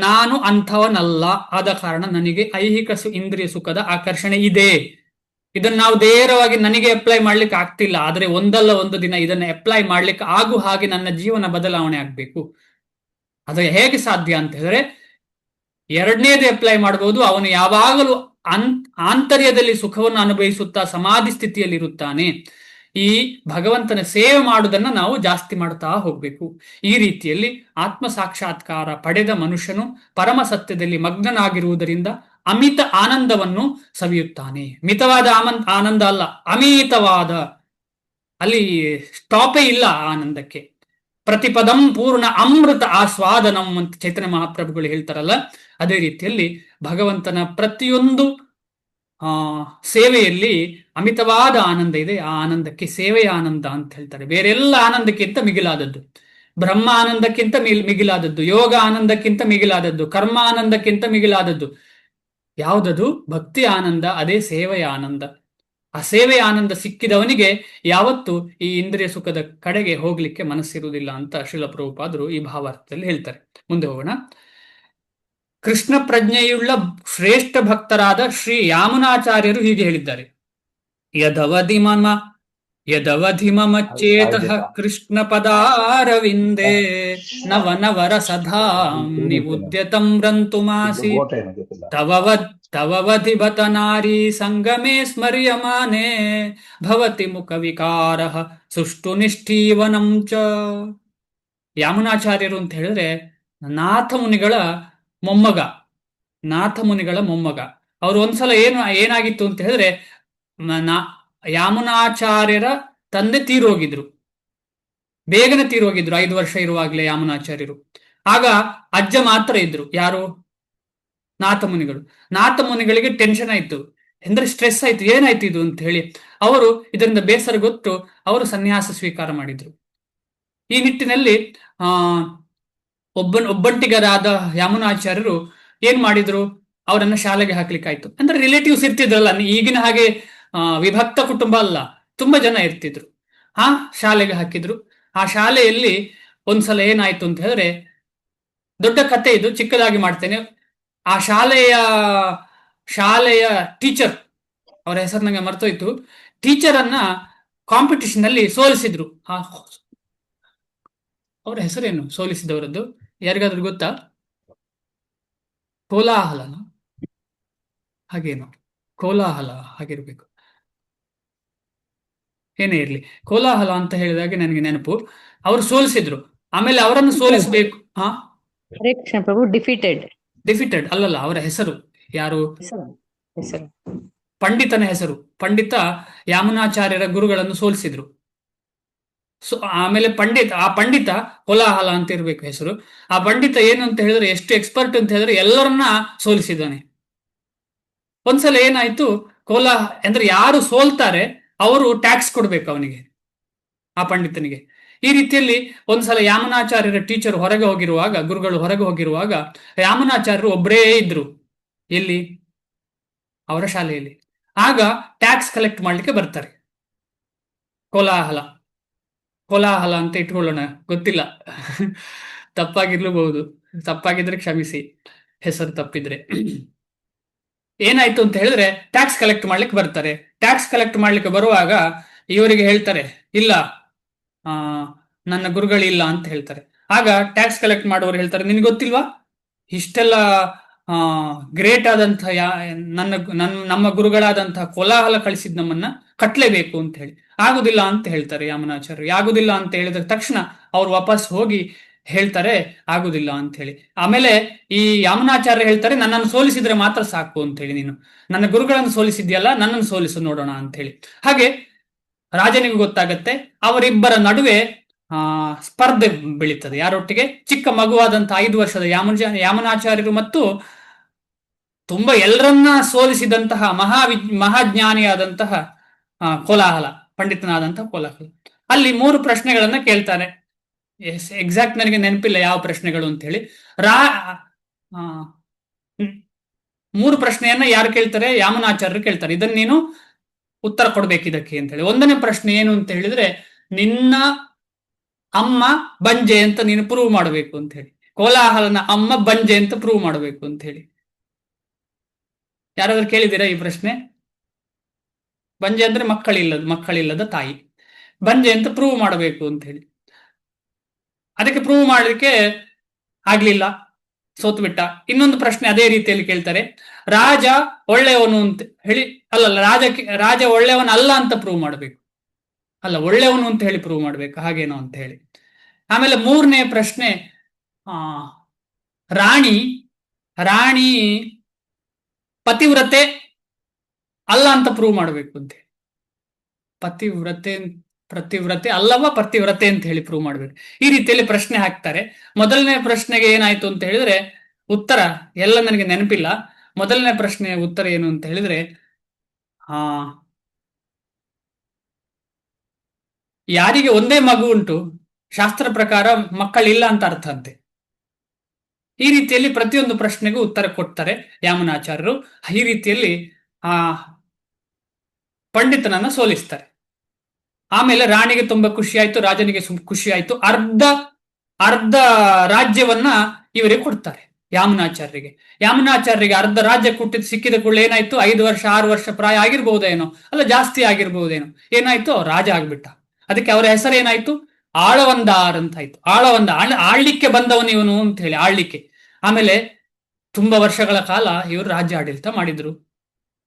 ನಾನು ಅಂಥವನಲ್ಲ, ಆದ ಕಾರಣ ನನಗೆ ಐಹಿಕ ಇಂದ್ರಿಯ ಸುಖದ ಆಕರ್ಷಣೆ ಇದೆ. ಇದನ್ನ ನಾವು ನೇರವಾಗಿ ನನಗೆ ಅಪ್ಲೈ ಮಾಡ್ಲಿಕ್ಕೆ ಆಗ್ತಿಲ್ಲ, ಆದ್ರೆ ಒಂದಲ್ಲ ಒಂದು ದಿನ ಇದನ್ನ ಅಪ್ಲೈ ಮಾಡ್ಲಿಕ್ಕೆ ಆಗು ಹಾಗೆ ನನ್ನ ಜೀವನ ಬದಲಾವಣೆ ಆಗ್ಬೇಕು. ಅದು ಹೇಗೆ ಸಾಧ್ಯ ಅಂತ ಹೇಳಿದ್ರೆ ಎರಡನೇದು ಅಪ್ಲೈ ಮಾಡಬಹುದು. ಅವನು ಯಾವಾಗಲೂ ಆಂತರ್ಯದಲ್ಲಿ ಸುಖವನ್ನು ಅನುಭವಿಸುತ್ತಾ ಸಮಾಧಿ ಸ್ಥಿತಿಯಲ್ಲಿ ಇರುತ್ತಾನೆ. ಈ ಭಗವಂತನ ಸೇವೆ ಮಾಡುವುದನ್ನ ನಾವು ಜಾಸ್ತಿ ಮಾಡ್ತಾ ಹೋಗ್ಬೇಕು. ಈ ರೀತಿಯಲ್ಲಿ ಆತ್ಮ ಸಾಕ್ಷಾತ್ಕಾರ ಪಡೆದ ಮನುಷ್ಯನು ಪರಮ ಸತ್ಯದಲ್ಲಿ ಮಗ್ನನಾಗಿರುವುದರಿಂದ ಅಮಿತ ಆನಂದವನ್ನು ಸವಿಯುತ್ತಾನೆ. ಮಿತವಾದ ಆನಂದ ಅಲ್ಲ, ಅಮಿತವಾದ. ಅಲ್ಲಿ ಸ್ಟಾಪೇ ಇಲ್ಲ ಆನಂದಕ್ಕೆ. ಪ್ರತಿಪದಂ ಪೂರ್ಣ ಅಮೃತ ಆಸ್ವಾದನಂ ಅಂತ ಚೈತನ್ಯ ಮಹಾಪ್ರಭುಗಳು ಹೇಳ್ತಾರಲ್ಲ, ಅದೇ ರೀತಿಯಲ್ಲಿ ಭಗವಂತನ ಪ್ರತಿಯೊಂದು ಸೇವೆಯಲ್ಲಿ ಅಮಿತವಾದ ಆನಂದ ಇದೆ. ಆ ಆನಂದಕ್ಕೆ ಸೇವೆಯ ಆನಂದ ಅಂತ ಹೇಳ್ತಾರೆ. ಬೇರೆಲ್ಲ ಆನಂದಕ್ಕಿಂತ ಮಿಗಿಲಾದದ್ದು, ಬ್ರಹ್ಮ ಆನಂದಕ್ಕಿಂತ ಮಿಗಿಲಾದದ್ದು, ಯೋಗ ಆನಂದಕ್ಕಿಂತ ಮಿಗಿಲಾದದ್ದು, ಕರ್ಮ ಆನಂದಕ್ಕಿಂತ ಮಿಗಿಲಾದದ್ದು ಯಾವುದದು? ಭಕ್ತಿ ಆನಂದ. ಅದೇ ಸೇವೆಯ ಆನಂದ. ಆ ಸೇವೆಯ ಆನಂದ ಸಿಕ್ಕಿದವನಿಗೆ ಯಾವತ್ತು ಈ ಇಂದ್ರಿಯ ಸುಖದ ಕಡೆಗೆ ಹೋಗ್ಲಿಕ್ಕೆ ಮನಸ್ಸಿರುವುದಿಲ್ಲ ಅಂತ ಶ್ರೀಲ ಪ್ರಭುಪಾದರು ಈ ಭಾವಾರ್ಥದಲ್ಲಿ ಹೇಳ್ತಾರೆ. ಮುಂದೆ ಹೋಗೋಣ. ಕೃಷ್ಣ ಪ್ರಜ್ಞೆಯುಳ್ಳ ಶ್ರೇಷ್ಠ ಭಕ್ತರಾದ ಶ್ರೀ ಯಾಮುನಾಚಾರ್ಯರು ಹೀಗೆ ಹೇಳಿದ್ದಾರೆ. ಯದವಧಿ ಮಮ ಚೇತಃ ಕೃಷ್ಣ ಪದಾರವಿಂದೇ ನವನವರ ಸದಾ ನಿವುದ್ಯತಂ ರಂತುಮಾಸಿ ತವವಧಿ ಬತ ನಾರಿ ಸಂಗಮೇ ಸ್ಮರ್ಯಮಾನೆ ಭವತಿ ಮುಖ ವಿಕಾರ ಸುಷ್ಟು ನಿಷ್ಠೀವನಂ ಚ. ಯಾಮುನಾಚಾರ್ಯರು ಅಂತ ಹೇಳಿದ್ರೆ ನಾಥ ಮುನಿಗಳ ಮೊಮ್ಮಗ. ಅವರು ಒಂದ್ಸಲ ಏನಾಗಿತ್ತು ಅಂತ ಹೇಳಿದ್ರೆ ಯಾಮುನಾಚಾರ್ಯರ ತಂದೆ ತೀರೋಗಿದ್ರು, ಬೇಗನೆ ತೀರೋಗಿದ್ರು. 5 ವರ್ಷ ಇರುವಾಗಲೇ ಯಾಮುನಾಚಾರ್ಯರು. ಆಗ ಅಜ್ಜ ಮಾತ್ರ ಇದ್ರು. ಯಾರು? ನಾಥ ಮುನಿಗಳಿಗೆ ಟೆನ್ಷನ್ ಆಯ್ತು, ಅಂದ್ರೆ ಸ್ಟ್ರೆಸ್ ಆಯ್ತು. ಏನಾಯ್ತು ಇದು ಅಂತ ಹೇಳಿ ಅವರು ಇದರಿಂದ ಬೇಸರ ಗೊತ್ತು ಅವರು ಸನ್ಯಾಸ ಸ್ವೀಕಾರ ಮಾಡಿದ್ರು. ಈ ನಿಟ್ಟಿನಲ್ಲಿ ಒಬ್ಬಂಟಿಗರಾದ ಯಾಮುನಾಚಾರ್ಯರು ಏನ್ ಮಾಡಿದ್ರು? ಅವರನ್ನ ಶಾಲೆಗೆ ಹಾಕ್ಲಿಕ್ಕಾಯ್ತು. ಅಂದ್ರೆ ರಿಲೇಟಿವ್ಸ್ ಇರ್ತಿದ್ರಲ್ಲ, ಈಗಿನ ಹಾಗೆ ವಿಭಕ್ತ ಕುಟುಂಬ ಅಲ್ಲ, ತುಂಬಾ ಜನ ಇರ್ತಿದ್ರು. ಶಾಲೆಗೆ ಹಾಕಿದ್ರು. ಆ ಶಾಲೆಯಲ್ಲಿ ಒಂದ್ಸಲ ಏನಾಯ್ತು ಅಂತ ಹೇಳಿದ್ರೆ, ದೊಡ್ಡ ಕತೆ ಇದು, ಚಿಕ್ಕದಾಗಿ ಮಾಡ್ತೇನೆ. ಆ ಶಾಲೆಯ ಟೀಚರ್, ಅವರ ಹೆಸರು ನಂಗೆ ಮರ್ತೋಯ್ತು, ಟೀಚರ್ ಅನ್ನ ಕಾಂಪಿಟಿಷನ್ ಅಲ್ಲಿ ಸೋಲಿಸಿದ್ರು. ಅವರ ಹೆಸರೇನು ಸೋಲಿಸಿದವರದ್ದು? ಯಾರಿಗಾದ್ರೂ ಗೊತ್ತಾ? ಕೋಲಾಹಲನ ಹಾಗೇನು, ಕೋಲಾಹಲ ಹಾಗಿರ್ಬೇಕು. ಏನೇ ಇರ್ಲಿ, ಕೋಲಾಹಲ ಅಂತ ಹೇಳಿದಾಗ ನನಗೆ ನೆನಪು, ಅವರು ಸೋಲಿಸಿದ್ರು. ಆಮೇಲೆ ಅವರನ್ನು ಸೋಲಿಸಬೇಕು. ಹಾ, ಹರೇ ಕೃಷ್ಣ ಪ್ರಭು. ಡಿಫೀಟೆಡ್. ಡಿಫಿಟೆಡ್ ಅಲ್ಲಲ್ಲ, ಅವರ ಹೆಸರು ಯಾರು? ಹೆಸರು. ಪಂಡಿತನ ಹೆಸರು. ಪಂಡಿತ ಯಾಮುನಾಚಾರ್ಯರ ಗುರುಗಳನ್ನು ಸೋಲಿಸಿದ್ರು. ಆಮೇಲೆ ಆ ಪಂಡಿತ ಕೋಲಾಹಲ ಅಂತ ಇರ್ಬೇಕು ಹೆಸರು. ಆ ಪಂಡಿತ ಏನು ಅಂತ ಹೇಳಿದ್ರೆ, ಎಷ್ಟು ಎಕ್ಸ್ಪರ್ಟ್ ಅಂತ ಹೇಳಿದ್ರೆ ಎಲ್ಲರನ್ನ ಸೋಲಿಸಿದ್ದಾನೆ. ಒಂದ್ಸಲ ಏನಾಯ್ತು, ಅಂದ್ರೆ ಯಾರು ಸೋಲ್ತಾರೆ ಅವರು ಟ್ಯಾಕ್ಸ್ ಕೊಡ್ಬೇಕು ಅವನಿಗೆ, ಆ ಪಂಡಿತನಿಗೆ. ಈ ರೀತಿಯಲ್ಲಿ ಒಂದ್ಸಲ ಯಾಮನಾಚಾರ್ಯರ ಟೀಚರ್ ಹೊರಗೆ ಹೋಗಿರುವಾಗ, ಗುರುಗಳು ಹೊರಗೆ ಹೋಗಿರುವಾಗ, ಯಾಮನಾಚಾರ್ಯರು ಒಬ್ಬರೇ ಇದ್ರು. ಎಲ್ಲಿ? ಅವರ ಶಾಲೆಯಲ್ಲಿ. ಆಗ ಟ್ಯಾಕ್ಸ್ ಕಲೆಕ್ಟ್ ಮಾಡ್ಲಿಕ್ಕೆ ಬರ್ತಾರೆ. ಕೋಲಾಹಲ ಅಂತ ಇಟ್ಕೊಳ್ಳೋಣ, ಗೊತ್ತಿಲ್ಲ, ತಪ್ಪಾಗಿರ್ಲೂಬಹುದು. ತಪ್ಪಾಗಿದ್ರೆ ಕ್ಷಮಿಸಿ, ಹೆಸರು ತಪ್ಪಿದ್ರೆ. ಏನಾಯ್ತು ಅಂತ ಹೇಳಿದ್ರೆ, ಟ್ಯಾಕ್ಸ್ ಕಲೆಕ್ಟ್ ಮಾಡ್ಲಿಕ್ಕೆ ಬರ್ತಾರೆ. ಟ್ಯಾಕ್ಸ್ ಕಲೆಕ್ಟ್ ಮಾಡ್ಲಿಕ್ಕೆ ಬರುವಾಗ ಇವರಿಗೆ ಹೇಳ್ತಾರೆ, ಇಲ್ಲ, ನನ್ನ ಗುರುಗಳಿಲ್ಲ ಅಂತ ಹೇಳ್ತಾರೆ. ಆಗ ಟ್ಯಾಕ್ಸ್ ಕಲೆಕ್ಟ್ ಮಾಡುವವರು ಹೇಳ್ತಾರೆ, ನಿನ್ಗೆ ಗೊತ್ತಿಲ್ವಾ, ಇಷ್ಟೆಲ್ಲ ಗ್ರೇಟ್ ಆದಂತಹ ನಮ್ಮ ಗುರುಗಳಾದಂತಹ ಕೋಲಾಹಲ ಕಳಿಸಿದ್ ನಮ್ಮನ್ನ ಕಟ್ಲೇಬೇಕು ಅಂತ ಹೇಳಿ. ಆಗುದಿಲ್ಲ ಅಂತ ಹೇಳ್ತಾರೆ ಯಾಮನಾಚಾರ್ಯರು. ಆಗುದಿಲ್ಲ ಅಂತ ಹೇಳಿದ ತಕ್ಷಣ ಅವ್ರು ವಾಪಸ್ ಹೋಗಿ ಹೇಳ್ತಾರೆ ಆಗುದಿಲ್ಲ ಅಂತ ಹೇಳಿ. ಆಮೇಲೆ ಈ ಯಾಮನಾಚಾರ್ಯ ಹೇಳ್ತಾರೆ, ನನ್ನನ್ನು ಸೋಲಿಸಿದ್ರೆ ಮಾತ್ರ ಸಾಕು ಅಂತ ಹೇಳಿ, ನೀನು ನನ್ನ ಗುರುಗಳನ್ನು ಸೋಲಿಸಿದ್ಯಲ್ಲ, ನನ್ನನ್ನು ಸೋಲಿಸು ನೋಡೋಣ ಅಂತ ಹೇಳಿ. ಹಾಗೆ ರಾಜನಿಗೂ ಗೊತ್ತಾಗತ್ತೆ. ಅವರಿಬ್ಬರ ನಡುವೆ ಸ್ಪರ್ಧೆ ಬೆಳೀತದೆ. ಯಾರೊಟ್ಟಿಗೆ? ಚಿಕ್ಕ ಮಗುವಾದಂತಹ 5 ವರ್ಷದ ಯಾಮನಾಚಾರ್ಯರು ಮತ್ತು ತುಂಬಾ ಎಲ್ಲರನ್ನ ಸೋಲಿಸಿದಂತಹ ಮಹಾಜ್ಞಾನಿಯಾದಂತಹ ಕೋಲಾಹಲ, ಪಂಡಿತನಾದಂತಹ ಕೋಲಾಹಲ. ಅಲ್ಲಿ 3 ಪ್ರಶ್ನೆಗಳನ್ನ ಕೇಳ್ತಾರೆ. ಎಕ್ಸಾಕ್ಟ್ ನನಗೆ ನೆನಪಿಲ್ಲ ಯಾವ ಪ್ರಶ್ನೆಗಳು ಅಂತ ಹೇಳಿ. 3 ಪ್ರಶ್ನೆಯನ್ನ ಯಾರು ಕೇಳ್ತಾರೆ? ಯಾಮನಾಚಾರ್ಯರು ಕೇಳ್ತಾರೆ. ಇದನ್ನ ನೀನು ಉತ್ತರ ಕೊಡ್ಬೇಕಿದಕ್ಕೆ ಅಂತ ಹೇಳಿ. 1ನೇ ಪ್ರಶ್ನೆ ಏನು ಅಂತ ಹೇಳಿದ್ರೆ, ನಿನ್ನ ಅಮ್ಮ ಬಂಜೆ ಅಂತ ನೀನು ಪ್ರೂವ್ ಮಾಡಬೇಕು ಅಂತ ಹೇಳಿ. ಕೋಲಾಹಲನ ಅಮ್ಮ ಬಂಜೆ ಅಂತ ಪ್ರೂವ್ ಮಾಡಬೇಕು ಅಂತ ಹೇಳಿ. ಯಾರಾದ್ರೂ ಕೇಳಿದ್ದೀರಾ ಈ ಪ್ರಶ್ನೆ? ಬಂಜೆ ಅಂದ್ರೆ ಮಕ್ಕಳಿಲ್ಲದ ತಾಯಿ. ಬಂಜೆ ಅಂತ ಪ್ರೂವ್ ಮಾಡಬೇಕು ಅಂತ ಹೇಳಿ. ಅದಕ್ಕೆ ಪ್ರೂವ್ ಮಾಡ್ಲಿಕ್ಕೆ ಆಗ್ಲಿಲ್ಲ, ಸೋತು ಬಿಟ್ಟ. ಇನ್ನೊಂದು ಪ್ರಶ್ನೆ ಅದೇ ರೀತಿಯಲ್ಲಿ ಕೇಳ್ತಾರೆ, ರಾಜ ಒಳ್ಳೆಯವನು ಅಂತ ಹೇಳಿ, ರಾಜ ಒಳ್ಳೆಯವನ ಅಲ್ಲ ಅಂತ ಪ್ರೂವ್ ಮಾಡಬೇಕು. ಅಲ್ಲ, ಒಳ್ಳೆಯವನು ಅಂತ ಹೇಳಿ ಪ್ರೂವ್ ಮಾಡ್ಬೇಕು, ಹಾಗೇನೋ ಅಂತ ಹೇಳಿ. ಆಮೇಲೆ 3ನೇ ಪ್ರಶ್ನೆ, ರಾಣಿ ಪತಿವ್ರತೆ ಅಲ್ಲ ಅಂತ ಪ್ರೂವ್ ಮಾಡಬೇಕು ಅಂತ ಹೇಳಿ. ಪ್ರತಿವ್ರತೆ ಅಲ್ಲವಾ ಪತಿವ್ರತೆ ಅಂತ ಹೇಳಿ ಪ್ರೂವ್ ಮಾಡ್ಬೇಕು. ಈ ರೀತಿಯಲ್ಲಿ ಪ್ರಶ್ನೆ ಹಾಕ್ತಾರೆ. 1ನೇ ಪ್ರಶ್ನೆಗೆ ಏನಾಯ್ತು ಅಂತ ಹೇಳಿದ್ರೆ, ಉತ್ತರ ಎಲ್ಲ ನನಗೆ ನೆನಪಿಲ್ಲ. 1ನೇ ಪ್ರಶ್ನೆ ಉತ್ತರ ಏನು ಅಂತ ಹೇಳಿದ್ರೆ, ಯಾರಿಗೆ ಒಂದೇ ಮಗು ಉಂಟು, ಶಾಸ್ತ್ರ ಪ್ರಕಾರ ಮಕ್ಕಳಿಲ್ಲ ಅಂತ ಅರ್ಥ ಅಂತೆ. ಈ ರೀತಿಯಲ್ಲಿ ಪ್ರತಿಯೊಂದು ಪ್ರಶ್ನೆಗೂ ಉತ್ತರ ಕೊಡ್ತಾರೆ ಯಾಮನಾಚಾರ್ಯರು. ಈ ರೀತಿಯಲ್ಲಿ ಪಂಡಿತನನ್ನ ಸೋಲಿಸ್ತಾರೆ. ಆಮೇಲೆ ರಾಣಿಗೆ ತುಂಬಾ ಖುಷಿ ಆಯ್ತು, ರಾಜನಿಗೆ ಖುಷಿ ಆಯ್ತು. ಅರ್ಧ ರಾಜ್ಯವನ್ನ ಇವರಿಗೆ ಕೊಡ್ತಾರೆ ಯಾಮನಾಚಾರ್ಯರಿಗೆ. ಅರ್ಧ ರಾಜ್ಯ ಸಿಕ್ಕಿದ ಕೂಡಲೇ ಏನಾಯ್ತು, 5 ವರ್ಷ 6 ವರ್ಷ ಪ್ರಾಯ ಆಗಿರ್ಬಹುದೇನೋ, ಅಲ್ಲ ಜಾಸ್ತಿ ಆಗಿರ್ಬಹುದೇನೋ, ಏನಾಯ್ತು, ರಾಜ ಆಗ್ಬಿಟ್ಟ. ಅದಕ್ಕೆ ಅವರ ಹೆಸರು ಏನಾಯ್ತು, ಆಳವಂದಾರ್ ಅಂತ ಆಯ್ತು. ಆಳ್ಲಿಕ್ಕೆ ಬಂದವನು ಇವನು ಅಂತ ಹೇಳಿ, ಆಳ್ಲಿಕ್ಕೆ. ಆಮೇಲೆ ತುಂಬಾ ವರ್ಷಗಳ ಕಾಲ ಇವರು ರಾಜ್ಯ ಆಡಳಿತ ಮಾಡಿದ್ರು.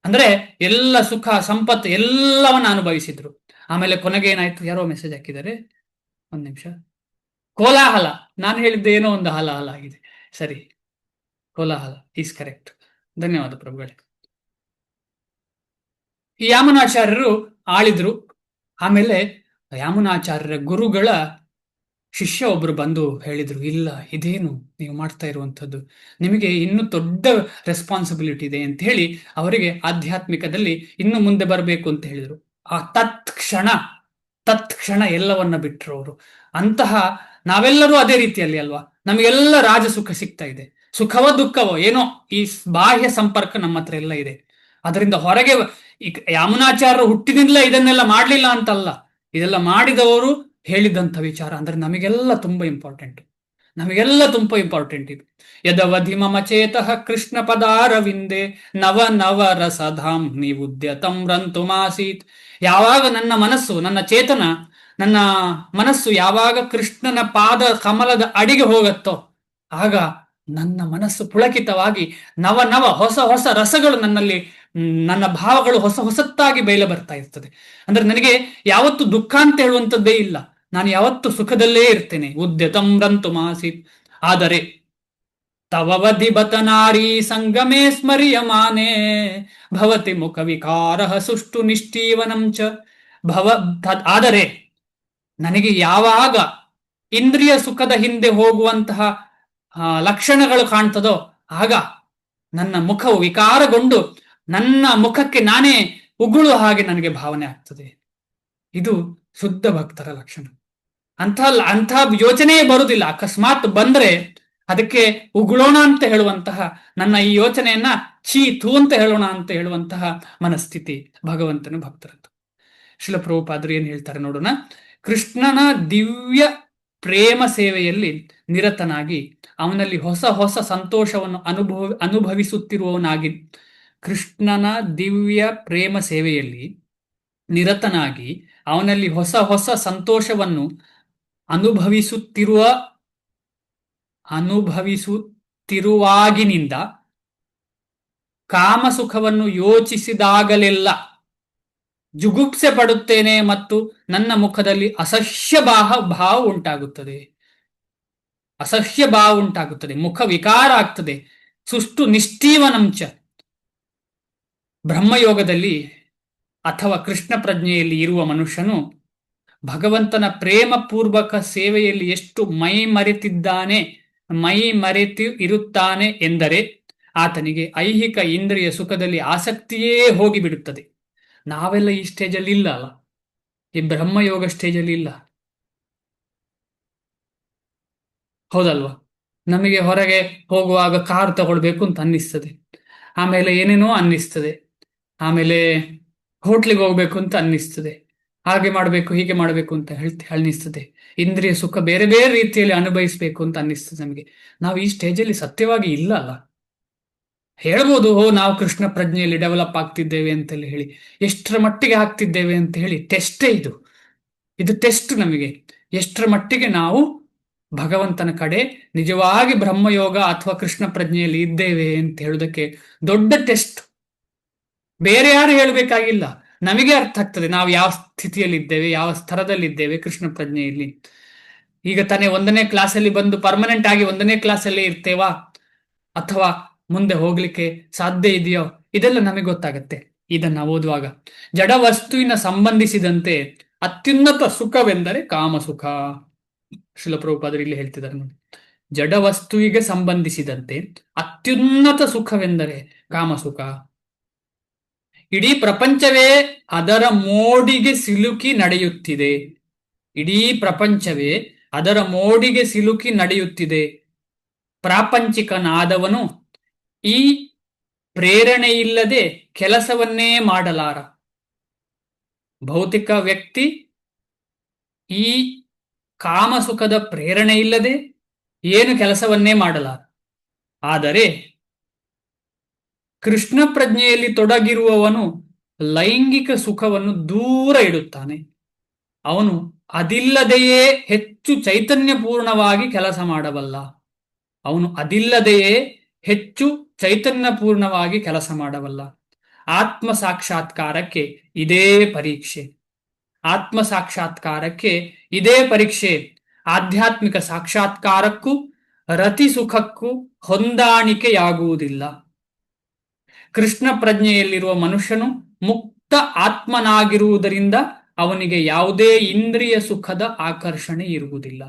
ಅಂದ್ರೆ ಎಲ್ಲ ಸುಖ ಸಂಪತ್ತು ಎಲ್ಲವನ್ನ ಅನುಭವಿಸಿದ್ರು. ಆಮೇಲೆ ಕೊನೆಗೆ ಏನಾಯ್ತು, ಯಾರೋ ಮೆಸೇಜ್ ಹಾಕಿದ್ದಾರೆ, 1 ನಿಮಿಷ. ಕೋಲಾಹಲ, ನಾನು ಹೇಳಿದ್ದೆ ಏನೋ ಒಂದು ಹಲ ಆಗಿದೆ. ಸರಿ, ಕೋಲಾಹಲ ಈಸ್ ಕರೆಕ್ಟ್. ಧನ್ಯವಾದ ಪ್ರಭುಗಳೇ. ಈ ಯಾಮನಾಚಾರ್ಯರು ಆಳಿದ್ರು. ಆಮೇಲೆ ಯಾಮನಾಚಾರ್ಯರ ಗುರುಗಳ ಶಿಷ್ಯ ಒಬ್ರು ಬಂದು ಹೇಳಿದ್ರು, ಇಲ್ಲ, ಇದೇನು ನೀವು ಮಾಡ್ತಾ ಇರುವಂಥದ್ದು, ನಿಮಗೆ ಇನ್ನೂ ದೊಡ್ಡ ರೆಸ್ಪಾನ್ಸಿಬಿಲಿಟಿ ಇದೆ ಅಂತ ಹೇಳಿ ಅವರಿಗೆ ಆಧ್ಯಾತ್ಮಿಕದಲ್ಲಿ ಇನ್ನು ಮುಂದೆ ಬರಬೇಕು ಅಂತ ಹೇಳಿದ್ರು. ಆ ತತ್ಕ್ಷಣ ಎಲ್ಲವನ್ನ ಬಿಟ್ರು ಅವರು. ಅಂತಹ ನಾವೆಲ್ಲರೂ ಅದೇ ರೀತಿಯಲ್ಲಿ ಅಲ್ವಾ, ನಮಗೆಲ್ಲ ರಾಜ ಸುಖ ಸಿಗ್ತಾ ಇದೆ, ಸುಖವೋ ದುಃಖವೋ ಏನೋ, ಈ ಬಾಹ್ಯ ಸಂಪರ್ಕ ನಮ್ಮ ಹತ್ರ ಎಲ್ಲ ಇದೆ. ಅದರಿಂದ ಹೊರಗೆ ಯಾಮನಾಚಾರ್ಯರು ಹುಟ್ಟಿದಿಂದಲೇ ಇದನ್ನೆಲ್ಲ ಮಾಡ್ಲಿಲ್ಲ ಅಂತಲ್ಲ, ಇದೆಲ್ಲ ಮಾಡಿದವರು ಹೇಳಿದಂಥ ವಿಚಾರ ಅಂದ್ರೆ ನಮಗೆಲ್ಲ ತುಂಬಾ ಇಂಪಾರ್ಟೆಂಟ್. ಇದು ಯದವಧಿ ಮಮ ಚೇತಃ ಕೃಷ್ಣ ಪದಾರವಿಂದೆ ನವ ರಸಧಾಮ್ ನಿವುದ್ಯತಂ ರಂತುಮಾಸೀತ್. ಯಾವಾಗ ನನ್ನ ಮನಸ್ಸು, ನನ್ನ ಚೇತನ, ನನ್ನ ಮನಸ್ಸು ಯಾವಾಗ ಕೃಷ್ಣನ ಪಾದ ಕಮಲದ ಅಡಿಗೆ ಹೋಗತ್ತೋ, ಆಗ ನನ್ನ ಮನಸ್ಸು ಪುಳಕಿತವಾಗಿ ಹೊಸ ರಸಗಳು ನನ್ನಲ್ಲಿ ನನ್ನ ಭಾವಗಳು ಹೊಸತ್ತಾಗಿ ಬಯಲ ಬರ್ತಾ ಇರ್ತದೆ. ಅಂದ್ರೆ ನನಗೆ ಯಾವತ್ತು ದುಃಖ ಅಂತ ಹೇಳುವಂಥದ್ದೇ ಇಲ್ಲ, ನಾನು ಯಾವತ್ತು ಸುಖದಲ್ಲೇ ಇರ್ತೇನೆ. ಉದ್ಯತಂ ರಂತು ಮಾಸಿ. ಆದರೆ ತವವಧಿ ಬತನಾರಿ ಸಂಗಮೇ ಸ್ಮರ್ಯಮಾನೆ ಭವತಿ ಮುಖ ವಿಕಾರ ಸುಷ್ಟು ನಿಷ್ಠೀವನಂ ಚ ಆದರೆ ನನಗೆ ಯಾವಾಗ ಇಂದ್ರಿಯ ಸುಖದ ಹಿಂದೆ ಹೋಗುವಂತಹ ಲಕ್ಷಣಗಳು ಕಾಣ್ತದೋ ಆಗ ನನ್ನ ಮುಖವು ವಿಕಾರಗೊಂಡು ನನ್ನ ಮುಖಕ್ಕೆ ನಾನೇ ಉಗುಳು ಹಾಗೆ ನನಗೆ ಭಾವನೆ ಆಗ್ತದೆ. ಇದು ಶುದ್ಧ ಭಕ್ತರ ಲಕ್ಷಣ. ಅಂಥ ಯೋಚನೆಯೇ ಬರುವುದಿಲ್ಲ. ಅಕಸ್ಮಾತ್ ಬಂದ್ರೆ ಅದಕ್ಕೆ ಉಗುಳೋಣ ಅಂತ ಹೇಳುವಂತಹ, ನನ್ನ ಈ ಯೋಚನೆಯನ್ನ ಥೂ ಅಂತ ಹೇಳೋಣ ಅಂತ ಹೇಳುವಂತಹ ಮನಸ್ಥಿತಿ ಭಗವಂತನ ಭಕ್ತರದ್ದು. ಶ್ರೀಲ ಪ್ರಭುಪಾದರು ಏನ್ ಹೇಳ್ತಾರೆ ನೋಡೋಣ. ಕೃಷ್ಣನ ದಿವ್ಯ ಪ್ರೇಮ ಸೇವೆಯಲ್ಲಿ ನಿರತನಾಗಿ ಅವನಲ್ಲಿ ಹೊಸ ಸಂತೋಷವನ್ನು ಅನುಭವಿಸುತ್ತಿರುವವನಾಗಿ, ಕೃಷ್ಣನ ದಿವ್ಯ ಪ್ರೇಮ ಸೇವೆಯಲ್ಲಿ ನಿರತನಾಗಿ ಅವನಲ್ಲಿ ಹೊಸ ಸಂತೋಷವನ್ನು ಅನುಭವಿಸುತ್ತಿರುವಾಗಿನಿಂದ ಕಾಮಸುಖವನ್ನು ಯೋಚಿಸಿದಾಗಲೆಲ್ಲ ಜುಗುಪ್ಸೆ ಪಡುತ್ತೇನೆ ಮತ್ತು ನನ್ನ ಮುಖದಲ್ಲಿ ಅಸಹ್ಯ ಭಾವ ಉಂಟಾಗುತ್ತದೆ. ಮುಖ ವಿಕಾರ ಆಗ್ತದೆ. ಸುಷ್ಟು ನಿಷ್ಠೀವನಂಚ. ಬ್ರಹ್ಮಯೋಗದಲ್ಲಿ ಅಥವಾ ಕೃಷ್ಣ ಪ್ರಜ್ಞೆಯಲ್ಲಿ ಇರುವ ಮನುಷ್ಯನು ಭಗವಂತನ ಪ್ರೇಮ ಪೂರ್ವಕ ಸೇವೆಯಲ್ಲಿ ಎಷ್ಟು ಮೈ ಮರೆತು ಇರುತ್ತಾನೆ ಎಂದರೆ ಆತನಿಗೆ ಐಹಿಕ ಇಂದ್ರಿಯ ಸುಖದಲ್ಲಿ ಆಸಕ್ತಿಯೇ ಹೋಗಿಬಿಡುತ್ತದೆ. ನಾವೆಲ್ಲ ಈ ಸ್ಟೇಜಲ್ಲಿ ಇಲ್ಲ ಅಲ್ಲ, ಈ ಬ್ರಹ್ಮಯೋಗ ಸ್ಟೇಜಲ್ಲಿ ಇಲ್ಲ, ಹೌದಲ್ವಾ? ನಮಗೆ ಹೊರಗೆ ಹೋಗುವಾಗ ಕಾರ್ ತಗೊಳ್ಬೇಕು ಅಂತ ಅನ್ನಿಸ್ತದೆ, ಆಮೇಲೆ ಏನೇನೋ ಅನ್ನಿಸ್ತದೆ, ಆಮೇಲೆ ಹೋಟ್ಲಿಗೆ ಹೋಗ್ಬೇಕು ಅಂತ ಅನ್ನಿಸ್ತದೆ, ಹಾಗೆ ಮಾಡಬೇಕು ಹೀಗೆ ಮಾಡಬೇಕು ಅಂತ ಅನ್ನಿಸ್ತದೆ, ಇಂದ್ರಿಯ ಸುಖ ಬೇರೆ ಬೇರೆ ರೀತಿಯಲ್ಲಿ ಅನುಭವಿಸ್ಬೇಕು ಅಂತ ಅನ್ನಿಸ್ತದೆ ನಮಗೆ. ನಾವು ಈ ಸ್ಟೇಜಲ್ಲಿ ಸತ್ಯವಾಗಿ ಇಲ್ಲ ಅಲ್ಲ. ಹೇಳ್ಬೋದು, ನಾವು ಕೃಷ್ಣ ಪ್ರಜ್ಞೆಯಲ್ಲಿ ಡೆವಲಪ್ ಆಗ್ತಿದ್ದೇವೆ ಅಂತೆಲ್ಲ ಹೇಳಿ, ಎಷ್ಟರ ಮಟ್ಟಿಗೆ ಆಗ್ತಿದ್ದೇವೆ ಅಂತ ಹೇಳಿ ಟೆಸ್ಟೇ ಇದು ಟೆಸ್ಟ್ ನಮಗೆ. ಎಷ್ಟರ ಮಟ್ಟಿಗೆ ನಾವು ಭಗವಂತನ ಕಡೆ ನಿಜವಾಗಿ ಬ್ರಹ್ಮಯೋಗ ಅಥವಾ ಕೃಷ್ಣ ಪ್ರಜ್ಞೆಯಲ್ಲಿ ಇದ್ದೇವೆ ಅಂತ ಹೇಳುವುದಕ್ಕೆ ದೊಡ್ಡ ಟೆಸ್ಟ್. ಬೇರೆ ಯಾರು ಹೇಳಬೇಕಾಗಿಲ್ಲ, ನಮಗೆ ಅರ್ಥ ಆಗ್ತದೆ ನಾವು ಯಾವ ಸ್ಥಿತಿಯಲ್ಲಿ ಇದ್ದೇವೆ, ಯಾವ ಸ್ತರದಲ್ಲಿದ್ದೇವೆ ಕೃಷ್ಣ ಪ್ರಜ್ಞೆಯಲ್ಲಿ. ಈಗ ತಾನೇ 1ನೇ ಕ್ಲಾಸಲ್ಲಿ ಬಂದು ಪರ್ಮನೆಂಟ್ ಆಗಿ 1ನೇ ಕ್ಲಾಸಲ್ಲೇ ಇರ್ತೇವಾ ಅಥವಾ ಮುಂದೆ ಹೋಗ್ಲಿಕ್ಕೆ ಸಾಧ್ಯ ಇದೆಯೋ, ಇದೆಲ್ಲ ನಮಗೆ ಗೊತ್ತಾಗತ್ತೆ ಇದನ್ನ ಓದುವಾಗ. ಜಡ ವಸ್ತುವಿನ ಸಂಬಂಧಿಸಿದಂತೆ ಅತ್ಯುನ್ನತ ಸುಖವೆಂದರೆ ಕಾಮಸುಖ. ಶ್ರೀಲ ಪ್ರಭುಪಾದರು ಇಲ್ಲಿ ಹೇಳ್ತಿದ್ದಾರೆ ನೋಡಿ, ಜಡ ವಸ್ತುವಿಗೆ ಸಂಬಂಧಿಸಿದಂತೆ ಅತ್ಯುನ್ನತ ಸುಖವೆಂದರೆ ಕಾಮಸುಖ. ಇಡೀ ಪ್ರಪಂಚವೇ ಅದರ ಮೋಡಿಗೆ ಸಿಲುಕಿ ನಡೆಯುತ್ತಿದೆ. ಇಡೀ ಪ್ರಪಂಚವೇ ಅದರ ಮೋಡಿಗೆ ಸಿಲುಕಿ ನಡೆಯುತ್ತಿದೆ. ಪ್ರಾಪಂಚಿಕನಾದವನು ಈ ಪ್ರೇರಣೆಯಿಲ್ಲದೆ ಕೆಲಸವನ್ನೇ ಮಾಡಲಾರ. ಭೌತಿಕ ವ್ಯಕ್ತಿ ಈ ಕಾಮಸುಖದ ಪ್ರೇರಣೆ ಇಲ್ಲದೆ ಏನು ಕೆಲಸವನ್ನೇ ಮಾಡಲಾರ. ಆದರೆ ಕೃಷ್ಣ ಪ್ರಜ್ಞೆಯಲ್ಲಿ ತೊಡಗಿರುವವನು ಲೈಂಗಿಕ ಸುಖವನ್ನು ದೂರ ಇಡುತ್ತಾನೆ. ಅವನು ಅದಿಲ್ಲದೆಯೇ ಹೆಚ್ಚು ಚೈತನ್ಯಪೂರ್ಣವಾಗಿ ಕೆಲಸ ಮಾಡಬಲ್ಲ. ಆತ್ಮ ಸಾಕ್ಷಾತ್ಕಾರಕ್ಕೆ ಇದೇ ಪರೀಕ್ಷೆ. ಆಧ್ಯಾತ್ಮಿಕ ಸಾಕ್ಷಾತ್ಕಾರಕ್ಕೂ ರತಿ ಸುಖಕ್ಕೂ ಹೊಂದಾಣಿಕೆಯಾಗುವುದಿಲ್ಲ. ಕೃಷ್ಣ ಪ್ರಜ್ಞೆಯಲ್ಲಿರುವ ಮನುಷ್ಯನು ಮುಕ್ತ ಆತ್ಮನಾಗಿರುವುದರಿಂದ ಅವನಿಗೆ ಯಾವುದೇ ಇಂದ್ರಿಯ ಸುಖದ ಆಕರ್ಷಣೆ ಇರುವುದಿಲ್ಲ.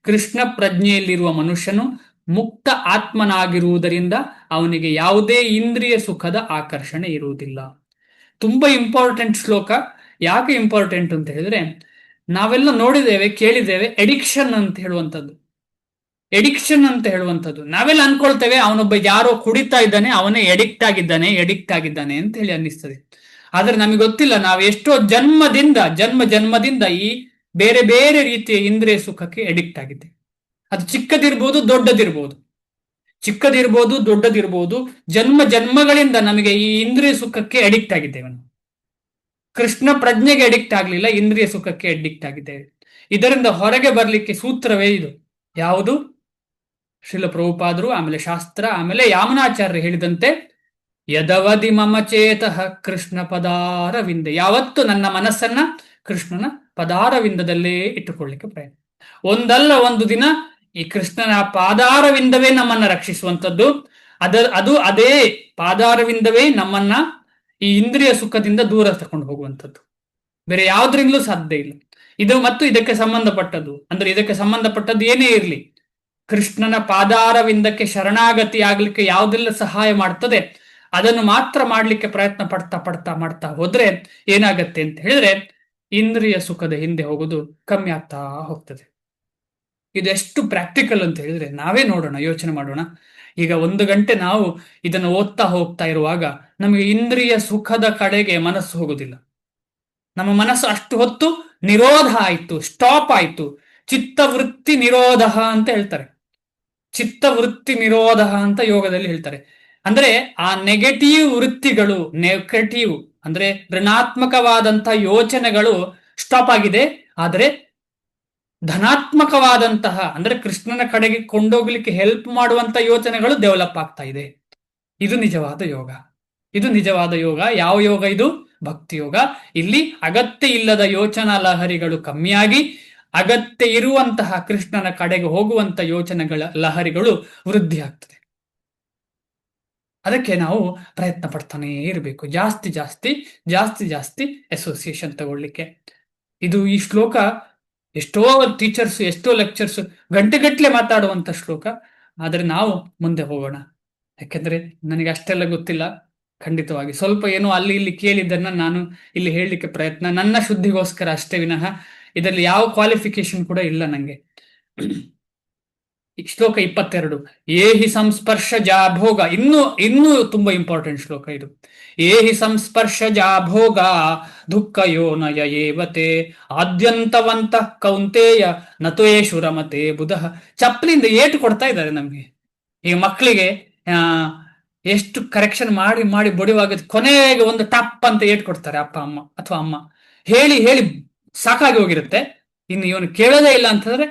ಕೃಷ್ಣ ಪ್ರಜ್ಞೆಯಲ್ಲಿರುವ ಮನುಷ್ಯನು ಮುಕ್ತ ಆತ್ಮನಾಗಿರುವುದರಿಂದ ಅವನಿಗೆ ಯಾವುದೇ ಇಂದ್ರಿಯ ಸುಖದ ಆಕರ್ಷಣೆ ಇರುವುದಿಲ್ಲ. ತುಂಬಾ ಇಂಪಾರ್ಟೆಂಟ್ ಶ್ಲೋಕ. ಯಾಕೆ ಇಂಪಾರ್ಟೆಂಟ್ ಅಂತ ಹೇಳಿದ್ರೆ, ನಾವೆಲ್ಲ ನೋಡಿದ್ದೇವೆ, ಕೇಳಿದ್ದೇವೆ ಎಡಿಕ್ಷನ್ ಅಂತ ಹೇಳುವಂಥದ್ದು. ನಾವೆಲ್ಲ ಅನ್ಕೊಳ್ತೇವೆ ಅವನೊಬ್ಬ ಯಾರೋ ಕುಡಿತಾ ಇದ್ದಾನೆ, ಅವನೇ ಎಡಿಕ್ಟ್ ಆಗಿದ್ದಾನೆ ಅಂತ ಹೇಳಿ ಅನ್ನಿಸ್ತದೆ. ಆದ್ರೆ ನಮಗೆ ಗೊತ್ತಿಲ್ಲ, ನಾವು ಎಷ್ಟೋ ಜನ್ಮದಿಂದ ಈ ಬೇರೆ ಬೇರೆ ರೀತಿಯ ಇಂದ್ರಿಯ ಸುಖಕ್ಕೆ ಎಡಿಕ್ಟ್ ಆಗಿದೆ. ಅದು ಚಿಕ್ಕದಿರ್ಬೋದು ದೊಡ್ಡದಿರ್ಬೋದು, ಜನ್ಮಗಳಿಂದ ನಮಗೆ ಈ ಇಂದ್ರಿಯ ಸುಖಕ್ಕೆ ಅಡಿಕ್ಟ್ ಆಗಿದ್ದೇವೆ. ನಾವು ಕೃಷ್ಣ ಪ್ರಜ್ಞೆಗೆ ಅಡಿಕ್ಟ್ ಆಗ್ಲಿಲ್ಲ, ಇಂದ್ರಿಯ ಸುಖಕ್ಕೆ ಅಡಿಕ್ಟ್ ಆಗಿದ್ದೇವೆ. ಇದರಿಂದ ಹೊರಗೆ ಬರ್ಲಿಕ್ಕೆ ಸೂತ್ರವೇ ಇದು. ಯಾವುದು? ಶ್ರೀಲ ಪ್ರಭುಪಾದರು, ಆಮೇಲೆ ಶಾಸ್ತ್ರ, ಆಮೇಲೆ ಯಾಮನಾಚಾರ್ಯರು ಹೇಳಿದಂತೆ ಯದವದಿ ಮಮ ಚೇತಃ ಕೃಷ್ಣ ಪದಾರವಿಂದೆ. ಯಾವತ್ತು ನನ್ನ ಮನಸ್ಸನ್ನ ಕೃಷ್ಣನ ಪದಾರವಿಂದದಲ್ಲೇ ಇಟ್ಟುಕೊಳ್ಳಿಕ್ಕೆ ಪ್ರಯತ್ನ. ಒಂದಲ್ಲ ಒಂದು ದಿನ ಈ ಕೃಷ್ಣನ ಪಾದಾರವಿಂದವೇ ನಮ್ಮನ್ನ ರಕ್ಷಿಸುವಂಥದ್ದು. ಅದು ಅದೇ ಪಾದಾರವಿಂದವೇ ನಮ್ಮನ್ನ ಈ ಇಂದ್ರಿಯ ಸುಖದಿಂದ ದೂರ ತಕೊಂಡು ಹೋಗುವಂಥದ್ದು. ಬೇರೆ ಯಾವ್ದ್ರಿಂದಲೂ ಸಾಧ್ಯ ಇಲ್ಲ. ಇದು ಮತ್ತು ಇದಕ್ಕೆ ಸಂಬಂಧಪಟ್ಟದ್ದು ಅಂದ್ರೆ ಇದಕ್ಕೆ ಸಂಬಂಧಪಟ್ಟದ್ದು ಏನೇ ಇರಲಿ, ಕೃಷ್ಣನ ಪಾದಾರವಿಂದಕ್ಕೆ ಶರಣಾಗತಿ ಆಗ್ಲಿಕ್ಕೆ ಯಾವುದೆಲ್ಲ ಸಹಾಯ ಮಾಡ್ತದೆ ಅದನ್ನು ಮಾತ್ರ ಮಾಡ್ಲಿಕ್ಕೆ ಪ್ರಯತ್ನ ಮಾಡ್ತಾ ಹೋದ್ರೆ ಏನಾಗತ್ತೆ ಅಂತ ಹೇಳಿದ್ರೆ ಇಂದ್ರಿಯ ಸುಖದ ಹಿಂದೆ ಹೋಗೋದು ಕಮ್ಮಿ ಆಗ್ತಾ ಹೋಗ್ತದೆ. ಇದು ಎಷ್ಟು ಪ್ರಾಕ್ಟಿಕಲ್ ಅಂತ ಹೇಳಿದ್ರೆ ನಾವೇ ನೋಡೋಣ, ಯೋಚನೆ ಮಾಡೋಣ. ಈಗ 1 ಗಂಟೆ ನಾವು ಇದನ್ನು ಓದ್ತಾ ಹೋಗ್ತಾ ಇರುವಾಗ ನಮಗೆ ಇಂದ್ರಿಯ ಸುಖದ ಕಡೆಗೆ ಮನಸ್ಸು ಹೋಗುದಿಲ್ಲ. ನಮ್ಮ ಮನಸ್ಸು ಅಷ್ಟು ಹೊತ್ತು ನಿರೋಧ ಆಯ್ತು, ಸ್ಟಾಪ್ ಆಯ್ತು. ಚಿತ್ತವೃತ್ತಿ ನಿರೋಧ ಅಂತ ಹೇಳ್ತಾರೆ. ಚಿತ್ತವೃತ್ತಿ ನಿರೋಧ ಅಂತ ಯೋಗದಲ್ಲಿ ಹೇಳ್ತಾರೆ. ಅಂದ್ರೆ ಆ ನೆಗೆಟಿವ್ ವೃತ್ತಿಗಳು, ನೆಗೆಟಿವ್ ಅಂದ್ರೆ ಋಣಾತ್ಮಕವಾದಂತ ಯೋಚನೆಗಳು ಸ್ಟಾಪ್ ಆಗಿದೆ. ಆದರೆ ಧನಾತ್ಮಕವಾದಂತಹ ಅಂದ್ರೆ ಕೃಷ್ಣನ ಕಡೆಗೆ ಕೊಂಡೋಗ್ಲಿಕ್ಕೆ ಹೆಲ್ಪ್ ಮಾಡುವಂತ ಯೋಚನೆಗಳು ಡೆವಲಪ್ ಆಗ್ತಾ ಇದೆ. ಇದು ನಿಜವಾದ ಯೋಗ. ಇದು ನಿಜವಾದ ಯೋಗ. ಯಾವ ಯೋಗ ಇದು? ಭಕ್ತಿ ಯೋಗ. ಇಲ್ಲಿ ಅಗತ್ಯ ಇಲ್ಲದ ಯೋಚನಾ ಲಹರಿಗಳು ಕಮ್ಮಿಯಾಗಿ ಅಗತ್ಯ ಇರುವಂತಹ ಕೃಷ್ಣನ ಕಡೆಗೆ ಹೋಗುವಂತ ಯೋಚನೆಗಳ ಲಹರಿಗಳು ವೃದ್ಧಿ ಆಗ್ತದೆ. ಅದಕ್ಕೆ ನಾವು ಪ್ರಯತ್ನ ಪಡ್ತಾನೇ ಇರಬೇಕು. ಜಾಸ್ತಿ ಜಾಸ್ತಿ ಜಾಸ್ತಿ ಜಾಸ್ತಿ ಅಸೋಸಿಯೇಷನ್ ತಗೊಳ್ಳಿಕ್ಕೆ. ಇದು ಈ ಶ್ಲೋಕ ಎಷ್ಟೋ ಟೀಚರ್ಸ್, ಎಷ್ಟೋ ಲೆಕ್ಚರ್ಸ್ ಗಂಟೆಗಟ್ಟಲೆ ಮಾತಾಡುವಂತ ಶ್ಲೋಕ. ಆದರೆ ನಾವು ಮುಂದೆ ಹೋಗೋಣ. ಯಾಕೆಂದ್ರೆ ನನಗೆ ಅಷ್ಟೆಲ್ಲ ಗೊತ್ತಿಲ್ಲ. ಖಂಡಿತವಾಗಿ ಸ್ವಲ್ಪ ಏನೋ ಅಲ್ಲಿ ಇಲ್ಲಿ ಕೇಳಿದ್ದನ್ನ ನಾನು ಇಲ್ಲಿ ಹೇಳಲಿಕ್ಕೆ ಪ್ರಯತ್ನ, ನನ್ನ ಶುದ್ಧಿಗೋಸ್ಕರ ಅಷ್ಟೇ ವಿನಃ ಇದರಲ್ಲಿ ಯಾವ ಕ್ವಾಲಿಫಿಕೇಶನ್ ಕೂಡ ಇಲ್ಲ ನಂಗೆ. ಶ್ಲೋಕ 22 ಏಹಿ ಸಂಸ್ಪರ್ಶ ಜಾಭೋಗ. ಇನ್ನೂ ತುಂಬಾ ಇಂಪಾರ್ಟೆಂಟ್ ಶ್ಲೋಕ ಇದು. ಏಹಿ ಸಂಸ್ಪರ್ಶ ಜಾಭೋಗ ದುಃಖಯೋನಯ ಏವತೆ ಆದ್ಯಂತವಂತ ಕೌಂತೆಯ ನತುಯೇಷು ರಮತೆ ಬುಧ. ಚಪ್ಪಲಿಂದ ಏಟು ಕೊಡ್ತಾ ಇದ್ದಾರೆ ನಮ್ಗೆ. ಈ ಮಕ್ಕಳಿಗೆ ಎಷ್ಟು ಕರೆಕ್ಷನ್ ಮಾಡಿ ಮಾಡಿ ಬಡಿವಾಗ ಕೊನೆಗೆ ಒಂದು ಟಪ್ ಅಂತ ಏಟು ಕೊಡ್ತಾರೆ ಅಪ್ಪ ಅಮ್ಮ ಅಥವಾ ಅಮ್ಮ. ಹೇಳಿ ಹೇಳಿ ಸಾಕಾಗಿ ಹೋಗಿರುತ್ತೆ. ಇನ್ನು ಇವನು ಕೇಳೋದೇ ಇಲ್ಲ ಅಂತಂದ್ರೆ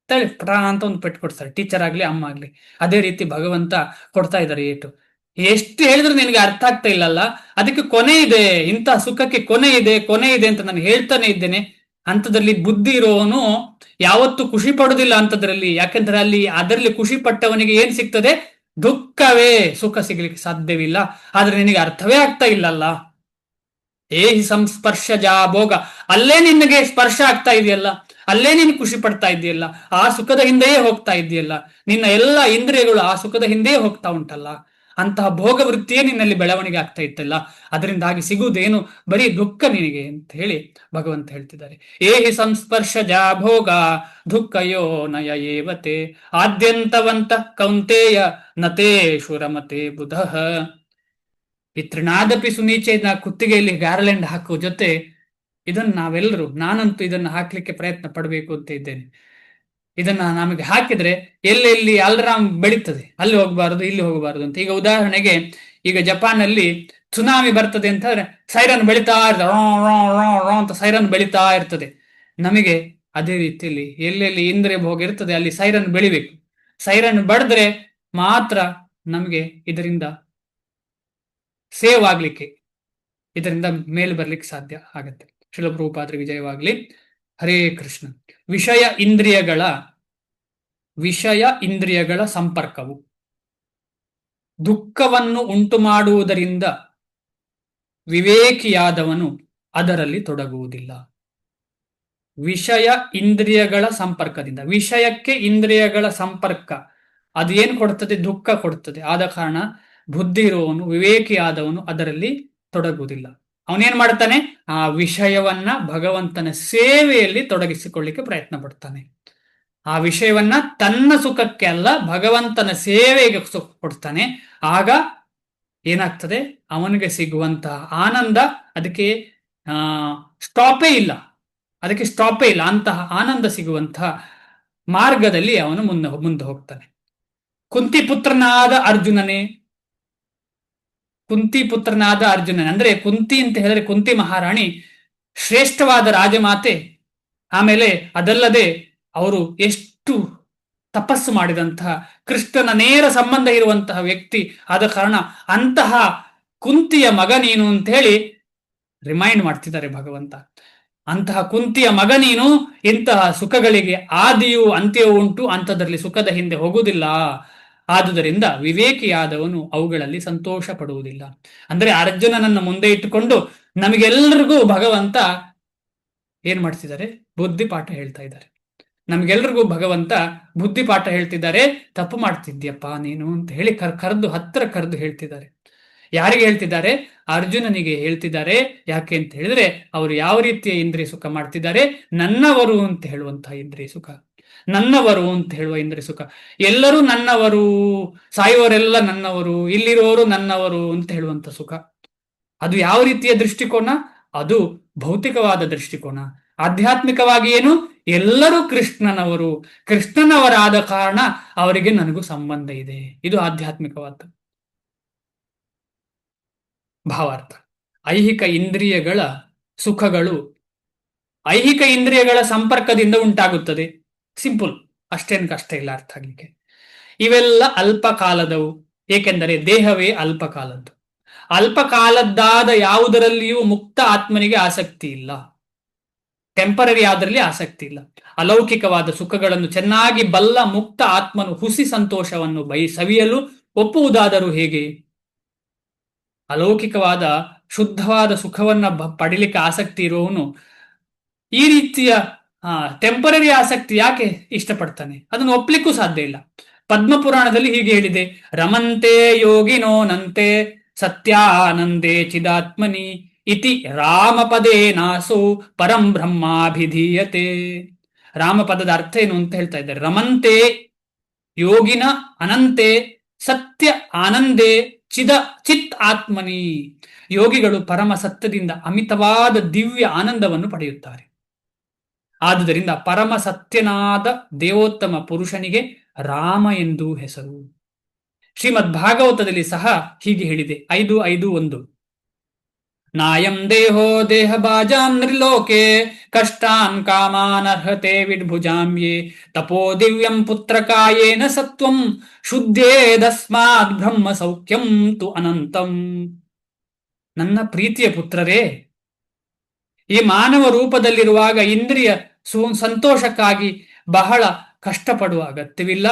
ತಳಿ ಪ್ರಾ ಅಂತ ಒಂದು ಪೆಟ್ಟು ಕೊಡ್ತಾರೆ, ಟೀಚರ್ ಆಗ್ಲಿ ಅಮ್ಮ ಆಗ್ಲಿ. ಅದೇ ರೀತಿ ಭಗವಂತ ಕೊಡ್ತಾ ಇದ್ದಾರೆ ಏಟು. ಎಷ್ಟು ಹೇಳಿದ್ರು ನಿನಗೆ ಅರ್ಥ ಆಗ್ತಾ ಇಲ್ಲಲ್ಲ, ಅದಕ್ಕೆ ಕೊನೆ ಇದೆ, ಇಂಥ ಸುಖಕ್ಕೆ ಕೊನೆ ಇದೆ ಅಂತ ನಾನು ಹೇಳ್ತಾನೆ ಇದ್ದೇನೆ. ಅಂತದ್ರಲ್ಲಿ ಬುದ್ಧಿ ಇರೋವನು ಯಾವತ್ತೂ ಖುಷಿ ಪಡೋದಿಲ್ಲ ಅಂತದ್ರಲ್ಲಿ. ಯಾಕೆಂದ್ರೆ ಅದರಲ್ಲಿ ಖುಷಿ ಪಟ್ಟವನಿಗೆ ಏನ್ ಸಿಗ್ತದೆ? ದುಃಖವೇ. ಸುಖ ಸಿಗ್ಲಿಕ್ಕೆ ಸಾಧ್ಯವಿಲ್ಲ. ಆದ್ರೆ ನಿನಗೆ ಅರ್ಥವೇ ಆಗ್ತಾ ಇಲ್ಲಲ್ಲ. ಏಹಿ ಸಂಸ್ಪರ್ಶ ಜಾಭೋಗ, ಅಲ್ಲೇ ನಿನಗೆ ಸ್ಪರ್ಶ ಆಗ್ತಾ ಇದೆಯಲ್ಲ, ಅಲ್ಲೇ ನೀನು ಖುಷಿ ಪಡ್ತಾ ಇದೆಯಲ್ಲ, ಆ ಸುಖದ ಹಿಂದೆಯೇ ಹೋಗ್ತಾ ಇದೆಯಲ್ಲ, ನಿನ್ನ ಎಲ್ಲ ಇಂದ್ರಿಯಗಳು ಆ ಸುಖದ ಹಿಂದೆಯೇ ಹೋಗ್ತಾ ಉಂಟಲ್ಲ, ಅಂತಹ ಭೋಗ ವೃತ್ತಿಯೇ ನಿನ್ನಲ್ಲಿ ಬೆಳವಣಿಗೆ ಆಗ್ತಾ ಇತ್ತಲ್ಲ, ಅದರಿಂದಾಗಿ ಸಿಗುವುದೇನು? ಬರೀ ದುಃಖ ನಿನಗೆ ಅಂತ ಹೇಳಿ ಭಗವಂತ ಹೇಳ್ತಿದ್ದಾರೆ. ಏಹಿ ಸಂಸ್ಪರ್ಶ ಜಾಭೋಗ ದುಃಖಯೋ ನಯ ಏವತೆ ಆದ್ಯಂತವಂತ ಕೌಂತೆಯ ನತೇಷು ರಮತೆ ಬುಧ. ಈ ತ್ರಿನಾದಪಿ ಸುನೀಚೆನ ಕುತ್ತಿಗೆಯಲ್ಲಿ ಗ್ಯಾರ್ಲೆಂಡ್ ಹಾಕುವ ಜೊತೆ ಇದನ್ನು ನಾವೆಲ್ಲರೂ, ನಾನಂತೂ ಇದನ್ನು ಹಾಕ್ಲಿಕ್ಕೆ ಪ್ರಯತ್ನ ಪಡಬೇಕು ಅಂತ ಇದ್ದೇನೆ. ಇದನ್ನ ನಮಗೆ ಹಾಕಿದ್ರೆ ಎಲ್ಲೆಲ್ಲಿ ಅಲ್ರಾಮ್ ಬೆಳೀತದೆ, ಅಲ್ಲಿ ಹೋಗಬಾರದು ಇಲ್ಲಿ ಹೋಗಬಾರದು ಅಂತ. ಈಗ ಉದಾಹರಣೆಗೆ ಈಗ ಜಪಾನಲ್ಲಿ ಸುನಾಮಿ ಬರ್ತದೆ ಅಂತ ಹೇಳಿದ್ರೆ ಸೈರನ್ ಬೆಳೀತಾ ಇರ್ತದೆ, ಅಂತ ಸೈರನ್ ಬೆಳೀತಾ ಇರ್ತದೆ. ನಮಗೆ ಅದೇ ರೀತಿಯಲ್ಲಿ ಎಲ್ಲೆಲ್ಲಿ ಇಂದ್ರಿಯ ಭೋಗ ಇರ್ತದೆ ಅಲ್ಲಿ ಸೈರನ್ ಬೆಳಿಬೇಕು. ಸೈರನ್ ಬಡಿದ್ರೆ ಮಾತ್ರ ನಮಗೆ ಇದರಿಂದ ಸೇವ್ ಆಗ್ಲಿಕ್ಕೆ, ಇದರಿಂದ ಮೇಲೆ ಬರ್ಲಿಕ್ಕೆ ಸಾಧ್ಯ ಆಗತ್ತೆ. ಶ್ರೀಲ ಪ್ರಭುಪಾದರಿಗೆ ವಿಜಯವಾಗ್ಲಿ. ಹರೇ ಕೃಷ್ಣ. ವಿಷಯ ಇಂದ್ರಿಯಗಳ ಸಂಪರ್ಕವು ದುಃಖವನ್ನು ಉಂಟು ಮಾಡುವುದರಿಂದ ವಿವೇಕಿಯಾದವನು ಅದರಲ್ಲಿ ತೊಡಗುವುದಿಲ್ಲ. ವಿಷಯ ಇಂದ್ರಿಯಗಳ ಸಂಪರ್ಕದಿಂದ, ವಿಷಯಕ್ಕೆ ಇಂದ್ರಿಯಗಳ ಸಂಪರ್ಕ ಅದು ಏನು ಕೊಡ್ತದೆ? ದುಃಖ ಕೊಡ್ತದೆ. ಆದ ಕಾರಣ ಬುದ್ಧಿ ಇರುವವನು, ವಿವೇಕಿಯಾದವನು ಅದರಲ್ಲಿ ತೊಡಗುವುದಿಲ್ಲ. ಅವನೇನ್ ಮಾಡ್ತಾನೆ? ಆ ವಿಷಯವನ್ನ ಭಗವಂತನ ಸೇವೆಯಲ್ಲಿ ತೊಡಗಿಸಿಕೊಳ್ಳಿಕ್ಕೆ ಪ್ರಯತ್ನ ಪಡ್ತಾನೆ. ಆ ವಿಷಯವನ್ನ ತನ್ನ ಸುಖಕ್ಕೆ ಅಲ್ಲ, ಭಗವಂತನ ಸೇವೆಗೆ ಸುಖ ಕೊಡ್ತಾನೆ. ಆಗ ಏನಾಗ್ತದೆ? ಅವನಿಗೆ ಸಿಗುವಂತಹ ಆನಂದ ಅದಕ್ಕೆ ಸ್ಟಾಪೇ ಇಲ್ಲ. ಅಂತಹ ಆನಂದ ಸಿಗುವಂತಹ ಮಾರ್ಗದಲ್ಲಿ ಅವನು ಮುಂದೆ ಹೋಗ್ತಾನೆ. ಕುಂತಿ ಪುತ್ರನಾದ ಅರ್ಜುನನೇ ಅಂದ್ರೆ ಕುಂತಿ ಅಂತ ಹೇಳಿದ್ರೆ ಕುಂತಿ ಮಹಾರಾಣಿ ಶ್ರೇಷ್ಠವಾದ ರಾಜಮಾತೆ. ಆಮೇಲೆ ಅದಲ್ಲದೆ ಅವರು ಎಷ್ಟು ತಪಸ್ಸು ಮಾಡಿದಂತಹ ಕೃಷ್ಣನ ನೇರ ಸಂಬಂಧ ಇರುವಂತಹ ವ್ಯಕ್ತಿ ಆದ ಕಾರಣ ಅಂತಹ ಕುಂತಿಯ ಮಗ ನೀನು ಅಂತ ಹೇಳಿ ರಿಮೈಂಡ್ ಮಾಡ್ತಿದ್ದಾರೆ ಭಗವಂತ. ಅಂತಹ ಕುಂತಿಯ ಮಗ ನೀನು, ಇಂತಹ ಸುಖಗಳಿಗೆ ಆದಿಯೂ ಅಂತ್ಯವೂ ಉಂಟು, ಅಂಥದ್ರಲ್ಲಿ ಸುಖದ ಹಿಂದೆ ಹೋಗುವುದಿಲ್ಲ. ಆದುದರಿಂದ ವಿವೇಕಿಯಾದವನು ಅವುಗಳಲ್ಲಿ ಸಂತೋಷ ಪಡುವುದಿಲ್ಲ. ಅಂದ್ರೆ ಅರ್ಜುನನನ್ನ ಮುಂದೆ ಇಟ್ಟುಕೊಂಡು ನಮಗೆಲ್ಲರಿಗೂ ಭಗವಂತ ಏನ್ ಮಾಡ್ತಿದ್ದಾರೆ? ಬುದ್ಧಿಪಾಠ ಹೇಳ್ತಾ ಇದ್ದಾರೆ. ನಮ್ಗೆಲ್ರಿಗೂ ಭಗವಂತ ಬುದ್ಧಿಪಾಠ ಹೇಳ್ತಿದ್ದಾರೆ. ತಪ್ಪು ಮಾಡ್ತಿದ್ಯಪ್ಪ ನೀನು ಅಂತ ಹೇಳಿ ಕರೆದು ಹತ್ರ ಕರೆದು ಹೇಳ್ತಿದ್ದಾರೆ. ಯಾರಿಗೆ ಹೇಳ್ತಿದ್ದಾರೆ? ಅರ್ಜುನನಿಗೆ ಹೇಳ್ತಿದ್ದಾರೆ. ಯಾಕೆ ಅಂತ ಹೇಳಿದ್ರೆ ಅವರು ಯಾವ ರೀತಿಯ ಇಂದ್ರಿಯ ಸುಖ ಮಾಡ್ತಿದ್ದಾರೆ? ನನ್ನವರು ಅಂತ ಹೇಳುವಂತಹ ಇಂದ್ರಿಯ ಸುಖ, ನನ್ನವರು ಅಂತ ಹೇಳುವ ಇಂದ್ರಿಯ ಸುಖ. ಎಲ್ಲರೂ ನನ್ನವರು, ಸಾಯುವವರೆಲ್ಲ ನನ್ನವರು, ಇಲ್ಲಿರೋರು ನನ್ನವರು ಅಂತ ಹೇಳುವಂತ ಸುಖ. ಅದು ಯಾವ ರೀತಿಯ ದೃಷ್ಟಿಕೋನ? ಅದು ಭೌತಿಕವಾದ ದೃಷ್ಟಿಕೋನ. ಆಧ್ಯಾತ್ಮಿಕವಾಗಿ ಏನು? ಎಲ್ಲರೂ ಕೃಷ್ಣನವರು, ಕೃಷ್ಣನವರಾದ ಕಾರಣ ಅವರಿಗೆ ನನಗೂ ಸಂಬಂಧ ಇದೆ. ಇದು ಆಧ್ಯಾತ್ಮಿಕವಾದ ಭಾವಾರ್ಥ. ಐಹಿಕ ಇಂದ್ರಿಯಗಳ ಸುಖಗಳು ಐಹಿಕ ಇಂದ್ರಿಯಗಳ ಸಂಪರ್ಕದಿಂದ ಉಂಟಾಗುತ್ತದೆ. ಸಿಂಪಲ್, ಅಷ್ಟೇನು ಕಷ್ಟ ಇಲ್ಲ ಅರ್ಥ ಆಗ್ಲಿಕ್ಕೆ. ಇವೆಲ್ಲ ಅಲ್ಪಕಾಲದವು, ಏಕೆಂದರೆ ದೇಹವೇ ಅಲ್ಪಕಾಲದ್ದು. ಅಲ್ಪಕಾಲದ್ದಾದ ಯಾವುದರಲ್ಲಿಯೂ ಮುಕ್ತ ಆತ್ಮನಿಗೆ ಆಸಕ್ತಿ ಇಲ್ಲ. ಟೆಂಪರರಿ ಆದ್ರಲ್ಲಿ ಆಸಕ್ತಿ ಇಲ್ಲ. ಅಲೌಕಿಕವಾದ ಸುಖಗಳನ್ನು ಚೆನ್ನಾಗಿ ಬಲ್ಲ ಮುಕ್ತ ಆತ್ಮನು ಹುಸಿ ಸಂತೋಷವನ್ನು ಸವಿಯಲು ಒಪ್ಪುವುದಾದರೂ ಹೇಗೆ? ಅಲೌಕಿಕವಾದ ಶುದ್ಧವಾದ ಸುಖವನ್ನ ಪಡಿಲಿಕ್ಕೆ ಆಸಕ್ತಿ ಇರುವವನು ಈ ರೀತಿಯ ಟೆಂಪರರಿ ಆಸಕ್ತಿ ಯಾಕೆ ಇಷ್ಟಪಡ್ತಾನೆ? ಅದನ್ನು ಒಪ್ಲಿಕ್ಕೂ ಸಾಧ್ಯ ಇಲ್ಲ. ಪದ್ಮಪುರಾಣದಲ್ಲಿ ಹೀಗೆ ಹೇಳಿದೆ: ರಮಂತೆ ಯೋಗಿನೋನಂತೆ ಸತ್ಯಾನಂದೇ ಚಿದಾತ್ಮನಿ ಇತಿ ರಾಮಪದೇ ನಾಸೋ ಪರಂ ಬ್ರಹ್ಮಾಭಿಧೀಯತೆ. ರಾಮಪದದ ಅರ್ಥ ಏನು ಅಂತ ಹೇಳ್ತಾ ಇದ್ದಾರೆ. ರಮಂತೆ ಯೋಗಿನ ಅನಂತೆ ಸತ್ಯ ಆನಂದೇ ಚಿತ್ ಆತ್ಮನಿ. ಯೋಗಿಗಳು ಪರಮ ಸತ್ಯದಿಂದ ಅಮಿತವಾದ ದಿವ್ಯ ಆನಂದವನ್ನು ಪಡೆಯುತ್ತಾರೆ. ಆದುದರಿಂದ ಪರಮ ಸತ್ಯನಾದ ದೇವೋತ್ತಮ ಪುರುಷನಿಗೆ ರಾಮ ಎಂದು ಹೆಸರು. ಶ್ರೀಮದ್ ಭಾಗವತದಲ್ಲಿ ಸಹ ಹೀಗೆ ಹೇಳಿದೆ. 5:5:1 ನಾಯಂ ದೇಹೋ ದೇಹ ಬಾಜಾಂ ನೃಲೋಕೆ ಕಷ್ಟಾನ್ ಕಾಮಾನ್ ಅರ್ಹತೆ ವಿಡ್ಭುಜಾಮ್ಯೇ ತಪೋ ದಿವ್ಯಂ ಪುತ್ರಕಾಯೇನ ಸತ್ವಂ ಶುದ್ಧೇದಸ್ಮಾತ್ ಬ್ರಹ್ಮ ಸೌಖ್ಯಂ ತು ಅನಂತಂ. ನನ್ನ ಪ್ರೀತಿಯ ಪುತ್ರರೇ, ಈ ಮಾನವ ರೂಪದಲ್ಲಿರುವಾಗ ಇಂದ್ರಿಯ ಸಂತೋಷಕ್ಕಾಗಿ ಬಹಳ ಕಷ್ಟಪಡುವ ಅಗತ್ಯವಿಲ್ಲ.